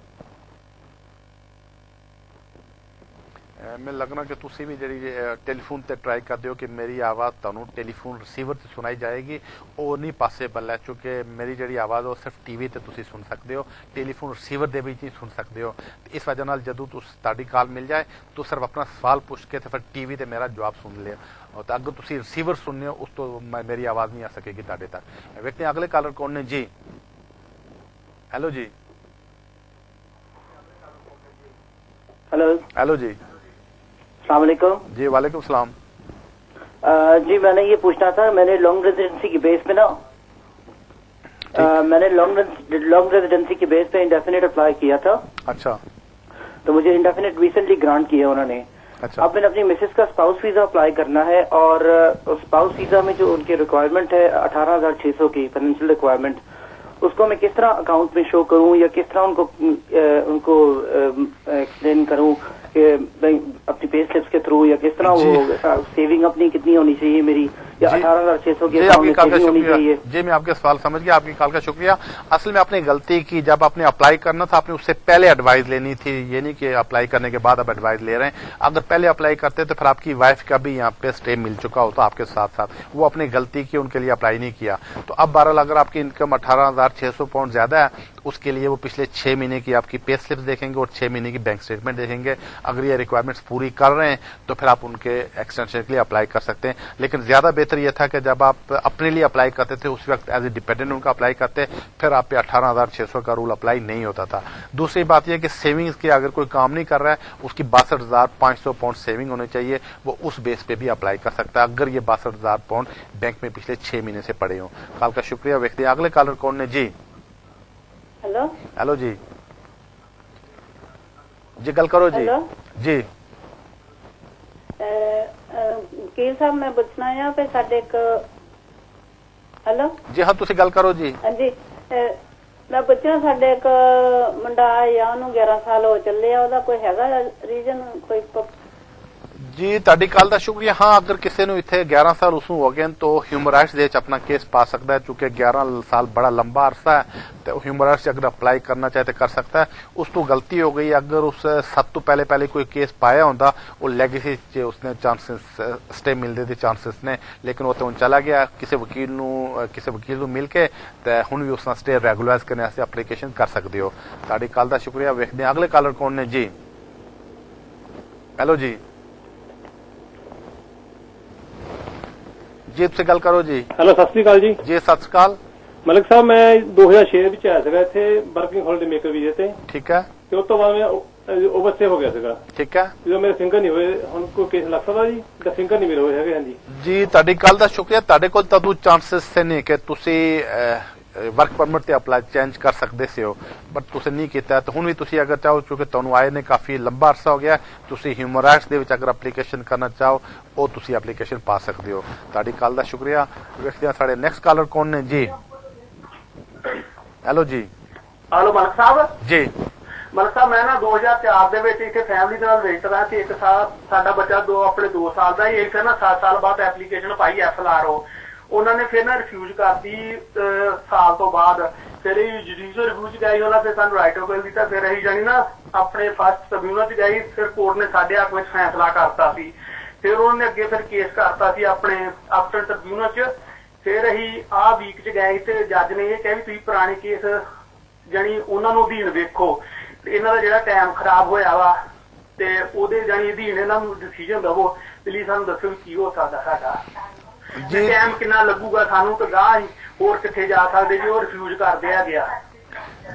ਮੈਨੂੰ ਲੱਗਣਾ ਕਿ ਤੁਸੀਂ ਵੀ ਜਿਹੜੀ ਟੈਲੀਫੋਨ ਤੇ ਟਰਾਈ ਕਰਦੇ ਹੋ ਕਿ ਮੇਰੀ ਆਵਾਜ਼ ਤੁਹਾਨੂੰ ਟੈਲੀਫੋਨ ਰਿਸੀਵਰ ਤੇ ਸੁਣਾਈ ਜਾਏਗੀ, ਉਹ ਨਹੀਂ ਪੋਸੀਬਲ ਹੈ ਕਿਉਂਕਿ ਮੇਰੀ ਜਿਹੜੀ ਆਵਾਜ਼ ਉਹ ਸਿਰਫ ਟੀਵੀ ਤੇ ਤੁਸੀਂ ਸੁਣ ਸਕਦੇ ਹੋ, ਟੈਲੀਫੋਨ ਰਿਸੀਵਰ ਦੇ ਵਿੱਚ ਹੀ ਸੁਣ ਸਕਦੇ ਹੋ। ਇਸ ਵਜ੍ਹਾ ਨਾਲ ਜਦੋਂ ਤੁਹਾਡੀ ਕਾਲ ਮਿਲ ਜਾਏ तो सिर्फ अपना सवाल पूछ के तो फिर टीवी ते मेरा जवाब सुन लिया, तो अगर तुम रिसीवर सुनने हो उस तो मेरी आवाज नहीं आ सकेगी ताड़े तक। व्यक्ति अगले कॉलर कौन ने जी? हेलो जी। हेलो हेलो जी। अस्सलाम वालेकुम। जी वालेकुम सलाम। जी मैंने ये पूछना था, मैंने लॉन्ग रेजिडेंसी की बेस पे ना मैंने लॉन्ग रेजिडेंसी की बेस पे इंडेफिनिट अप्लाई किया था। अच्छा। तो मुझे इंडेफिनिट रिसेंटली ग्रांट किया उन्होंने। अच्छा। अब मैंने अपनी मिसेस का स्पाउस वीजा अप्लाई करना है और स्पाउस वीजा में जो उनकी रिक्वायरमेंट है 18,600 की फाइनेंशियल रिक्वायरमेंट, उसको मैं किस तरह अकाउंट में शो करूं या किस तरह उनको एक्सप्लेन करूं कि अपनी पे स्लिप्स के थ्रू, या किस तरह वो सेविंग अपनी कितनी होनी चाहिए मेरी, या 18,600 की होनी चाहिए। जी मैं आपके सवाल समझ गया, आपकी कॉल का शुक्रिया। असल में आपने गलती की, जब आपने अप्लाई करना था आपने उससे पहले एडवाइस लेनी थी, ये नहीं कि अप्लाई करने के बाद आप एडवाइस ले रहे हैं। अगर पहले अप्लाई करते तो फिर आपकी वाइफ का भी यहाँ पे स्टे मिल चुका होता आपके साथ साथ, वो अपनी गलती की, उनके लिए अप्लाई नहीं किया। तो अब बहरहाल अगर आपकी इनकम 18,600 पाउंड ज्यादा है, उसके लिए वो पिछले 6 महीने की आपकी पे स्लिप्स देखेंगे और 6 महीने की बैंक स्टेटमेंट देखेंगे। अगर ये रिक्वायरमेंट्स पूरी कर रहे हैं तो फिर आप उनके एक्सटेंशन के लिए अप्लाई कर सकते हैं। लेकिन ज्यादा बेहतर यह था कि जब आप अपने लिए अप्लाई करते थे उस वक्त एज ए डिपेंडेंट उनका अप्लाई करते, फिर आप पे 18,600 का रूल अप्लाई नहीं होता था। दूसरी बात यह कि सेविंग्स की अगर कोई काम नहीं कर रहा है, उसकी 62,500 पाउंड सेविंग होनी चाहिए, वो उस बेस पे भी अप्लाई कर सकता है अगर ये 62,000 पाउंड बैंक में पिछले 6 महीने से पड़े हों। कॉल का शुक्रिया। व्यक्ति अगले कॉलर कौन ने जी? हेलो। हेलो जी। जी गल करो जी। हेलो जी। वकील साहब मैं पूछना है पे साडे एक हेलो जी हाँ तुसी गल करो जी। हाँ जी मैं पुछना साडे एक मुंडा आया ਉਹਨੂੰ 11 ਸਾਲ ਹੋ ਚੱਲੇ ਆ, ਉਹਦਾ ਕੋਈ ਹੈਗਾ ਰੀਜ਼ਨ ਕੋਈ? जी ਤੁਹਾਡੀ ਕਾਲ ਦਾ ਸ਼ੁਕਰੀਆ। हाँ अगर किसी ਨੂੰ ਇੱਥੇ 11 ਸਾਲ ਉਸਨੂੰ ਹੋ ਗਏ तो ह्यूमन राइट्स ਦੇ ਵਿੱਚ अपना केस पा सकता है, चूंकि 11 साल बड़ा लंबा अरसा है तो ह्यूमन राइट्स से अगर अप्लाई करना चाहे तो कर सकता है। उस तो गलती हो गई, अगर उस 7 तो पहले कोई केस पाया होंदा वो लेगेसी च उसने चांसेस स्टे मिलते थे चांसेस ने, लेकिन वो तो चला गया किसी वकील ਨੂੰ मिल के तो हुण भी उसने स्टे रेगुलराइज करने वास्ते एप्लीकेशन कर सकते हो। ਤੁਹਾਡੀ ਕਾਲ ਦਾ ਸ਼ੁਕਰੀਆ। ਵੇਖਦੇ ਹਾਂ अगले कॉलर कौन ने जी? हेलो जी। जी तुम गल करो जी। हेलो सत श्री अकाल जी। जी सत श्री अकाल। मलिक साहब मैं 2006 ਵਿੱਚ ਆਇਆ ਸੀਗਾ ਇੱਥੇ ਵਰਕਿੰਗ ਹੌਲੀਡੇ ਮੇਕਰ ਵੀਜ਼ੇ ਤੇ। ਠੀਕ ਹੈ। ਤੇ ਉਸ ਤੋਂ ਬਾਅਦ ਮੈਂ ਓਵਰਸਟੇ ਹੋ ਗਿਆ ਸੀਗਾ। ਠੀਕ ਹੈ। ਜਦੋਂ ਮੇਰੇ ਫਿੰਗਰ ਨਹੀਂ ਹੋਏ, ਹੁਣ ਕੋਈ ਕੇਸ ਲੱਗ ਸਕਦਾ ਜੀ? ਤਾਂ ਫਿੰਗਰ ਨਹੀਂ ਮੇਰੇ ਹੋਏ ਹੈਗੇ। ਹਾਂਜੀ ਜੀ ਤੁਹਾਡੀ ਗੱਲ ਦਾ ਸ਼ੁਕਰੀਆ। ਤੁਹਾਡੇ ਕੋਲ ਤਾਂ ਚਾਂਸਸ ਸੇ ਨਹੀਂ ਕਿ ਤੁਸੀਂ वर्क परमिट ਤੇ ਅਪਲਾਈ ਚੇਂਜ ਕਰ ਸਕਦੇ ਸੀ ਹੋ, ਬਟ ਤੁਸੀਂ ਨਹੀਂ ਕੀਤਾ। ਤਾਂ ਹੁਣ ਵੀ ਤੁਸੀਂ ਅਗਰ ਚਾਹੋ, ਕਿਉਂਕਿ ਤੁਹਾਨੂੰ ਆਏ ਨੇ ਕਾਫੀ ਲੰਬਾ ਅਰਸਾ ਹੋ ਗਿਆ, ਤੁਸੀਂ ਹਿਊਮਨ ਰਾਈਟਸ ਦੇ ਵਿੱਚ ਅਗਰ ਐਪਲੀਕੇਸ਼ਨ ਕਰਨਾ ਚਾਹੋ ਉਹ ਤੁਸੀਂ ਐਪਲੀਕੇਸ਼ਨ ਪਾ ਸਕਦੇ ਹੋ। ਤੁਹਾਡੀ ਕਾਲ ਦਾ ਸ਼ੁਕਰੀਆ। ਵੇਖਦੇ ਹਾਂ ਸਾਡੇ ਨੈਕਸਟ ਕਾਲਰ ਕੌਣ ਨੇ ਜੀ? ਹੈਲੋ ਜੀ। ਹੈਲੋ ਮਲਕ ਸਾਹਿਬ ਜੀ। ਮਲਕ ਸਾਹਿਬ ਮੈਂ ਨਾ 2004 ਦੇ ਵਿੱਚ ਇੱਥੇ ਫੈਮਿਲੀ ਦੇ ਨਾਲ ਵਿਜ਼ਿਟ ਰਿਹਾ ਸੀ। ਇੱਕ ਸਾਲ ਸਾਡਾ ਬੱਚਾ ਆਪਣੇ 2 ਸਾਲ ਦਾ ਹੀ, ਇੱਕ ਨਾ 7 ਸਾਲ ਬਾਅਦ ਐਪਲੀਕੇਸ਼ਨ ਪਾਈ FLRO, ਉਹਨਾਂ ਨੇ ਫਿਰ ਨਾ ਰਿਫਿਊਜ਼ ਕਰਤੀ ਸਾਲ ਤੋਂ ਬਾਅਦ। ਫਿਰ ਇਹ ਜੁਡੀਸ਼ੀਅਲ ਰਿਵਿਊ ਚ ਗਈ, ਉਹਨਾਂ ਤੇ ਸਾਨੂੰ ਰਾਈਟ ਆਫ ਵੇਲ ਦਿੱਤਾ। ਫਿਰ ਅਸੀਂ ਜਾਣੀ ਨਾ ਆਪਣੇ ਫਸਟ ਟ੍ਰਿਬਿਊਨਲ ਚ ਗਈ, ਫਿਰ ਕੋਰਟ ਨੇ ਸਾਡੇ ਹੱਕ ਵਿੱਚ ਫੈਸਲਾ ਕਰਤਾ ਸੀ। ਫਿਰ ਉਹਨਾਂ ਨੇ ਅੱਗੇ ਫਿਰ ਕੇਸ ਕਰਤਾ ਸੀ ਆਪਣੇ ਅਪਟਨ ਟ੍ਰਿਬਿਊਨਲ ਚ। ਫਿਰ ਅਸੀਂ ਆਹ ਵੀਕ ਚ ਗਏ ਤੇ ਜੱਜ ਨੇ ਇਹ ਕਿਹਾ ਵੀ ਤੁਸੀਂ ਪੁਰਾਣੇ ਕੇਸ ਜਾਣੀ ਉਹਨਾਂ ਨੂੰ ਅਧੀਨ ਵੇਖੋ, ਤੇ ਇਹਨਾਂ ਦਾ ਜਿਹੜਾ ਟਾਈਮ ਖਰਾਬ ਹੋਇਆ ਵਾ ਤੇ ਉਹਦੇ ਜਾਣੀ ਅਧੀਨ ਇਹਨਾਂ ਨੂੰ ਡਿਸੀਜਨ ਦਵੋ। ਪਲੀਜ਼ ਸਾਨੂੰ ਦੱਸੋ ਵੀ ਕੀ ਹੋ ਸਕਦਾ ਸਾਡਾ ਟਾਈਮ ਕਿੰਨਾ ਲੱਗੂਗਾ ਸਾਨੂੰ, ਤੇ ਗਾਹ ਹੋਰ ਕਿੱਥੇ ਜਾ ਸਕਦੇ ਜੇ ਉਹ ਰਿਫਿਊਜ਼ ਕਰਦੇ ਆ ਗਿਆ।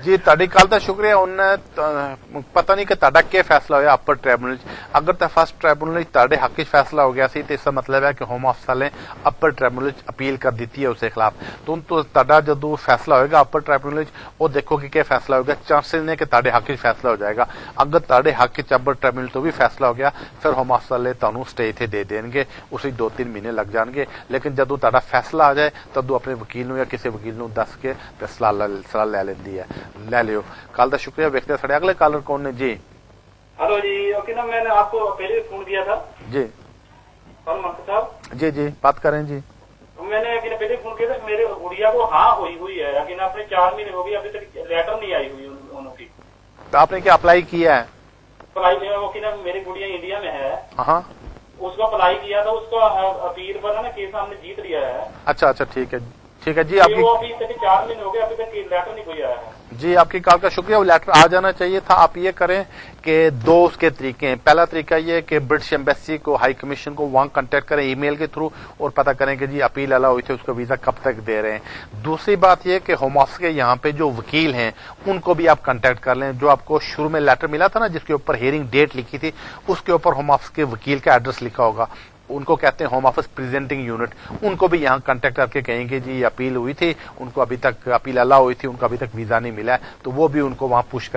जी ਤੁਹਾਡੀ ਕਾਲ ਦਾ ਸ਼ੁਕਰੀਆ। ਉਹਨੇ ਪਤਾ ਨਹੀਂ ਕਿ ਤੁਹਾਡਾ ਕੀ ਫੈਸਲਾ ਹੋਇਆ ਅਪਰ ਟ੍ਰਿਬਿਊਨਲ ਚ। ਅਗਰ ਤਾਂ ਫਸਟ ਟ੍ਰਿਬਿਊਨਲ ਵਿੱਚ ਤੁਹਾਡੇ ਹੱਕ ਵਿੱਚ ਫੈਸਲਾ ਹੋ ਗਿਆ ਸੀ ਤੇ ਇਸ ਦਾ ਮਤਲਬ ਹੈ ਕਿ ਹੋਮ ਆਫਿਸ ਨੇ ਅਪਰ ਟ੍ਰਿਬਿਊਨਲ ਚ ਅਪੀਲ ਕਰ ਦਿੱਤੀ ਹੈ ਉਸੇ ਖਿਲਾਫ। ਤੁਹਾਡਾ ਜਦੋਂ ਫੈਸਲਾ ਹੋਏਗਾ ਅਪਰ ਟ੍ਰਿਬਿਊਨਲ ਚ, ਉਹ ਦੇਖੋ ਕਿ ਕੀ ਫੈਸਲਾ ਹੋਏਗਾ। ਚਾਂਸਸ ਨੇ ਕਿ ਤੁਹਾਡੇ ਹੱਕ ਵਿੱਚ ਫੈਸਲਾ ਹੋ ਜਾਏਗਾ। ਅਗਰ ਤੁਹਾਡੇ ਹੱਕ ਵਿੱਚ ਅਪਰ ਟ੍ਰਿਬਿਊਨਲ ਤੋਂ ਵੀ ਫੈਸਲਾ ਹੋ ਗਿਆ, ਫਿਰ ਹੋਮ ਆਫਿਸ ਵਾਲੇ ਤੁਹਾਨੂੰ ਸਟੇ ਇੱਥੇ ਦੇ ਦੇਣਗੇ, ਉਸ ਵਿੱਚ 2-3 ਮਹੀਨੇ ਲੱਗ ਜਾਣਗੇ। ਲੇਕਿਨ ਜਦੋਂ ਤੁਹਾਡਾ ਫੈਸਲਾ ਆ ਜਾਏ ਤਦੋਂ ਆਪਣੇ ਵਕੀਲ ਨੂੰ ਜਾਂ ਕਿਸੇ ਵਕੀਲ ਨੂੰ ਦੱਸ ਕੇ ਤੇ ਸਲਾਹ ਲੈ ਲੈਂਦੀ ਹੈ, ਲੈ लियो। कल का शुक्रिया। देखते हैं अगले कॉलर कौन ने जी? हेलो जी। ओके ना, मैंने आपको पहले फोन किया था जी। साहब जी जी बात करें जी। मैंने पहले फोन किया था, मेरे गुड़िया को हाँ हुई है, लेकिन अपने 4 महीने हो गए अभी तक लेटर नहीं आई हुई उनकी। तो आपने क्या अप्लाई किया है? अप्लाई वो कि ना मेरी गुड़िया इंडिया में है, हाँ, उसको अप्लाई किया था, उसको अपील पर है ना केस हमने जीत लिया है। अच्छा, ठीक है जी। वो अभी तक 4 महीने हो गए, अभी तक लेटर नहीं कोई आया है। जी, आपकी कॉल का शुक्रिया। वो लेटर आ जाना चाहिए था। आप ये करें कि 2 उसके तरीके हैं। पहला तरीका ये है कि ब्रिटिश एम्बेसी को, हाई कमीशन को वहां कांटेक्ट करें ईमेल के थ्रू और पता करें कि जी अपील अलाउ हुई थी, उसको वीजा कब तक दे रहे हैं। दूसरी बात ये कि होम ऑफिस के यहाँ पे जो वकील हैं उनको भी आप कांटेक्ट कर लें। जो आपको शुरू में लेटर मिला था ना जिसके ऊपर हियरिंग डेट लिखी थी, उसके ऊपर होम ऑफिस के वकील का एड्रेस लिखा होगा, उनको कहते हैं होम ऑफिस प्रेजेंटिंग यूनिट। उनको भी यहाँ कांटेक्ट करके कहेंगे जी अपील हुई थी, उनको अभी तक अपील अलाउ हुई थी, उनको अभी तक वीजा नहीं मिला है, तो वो भी उनको वहां पुश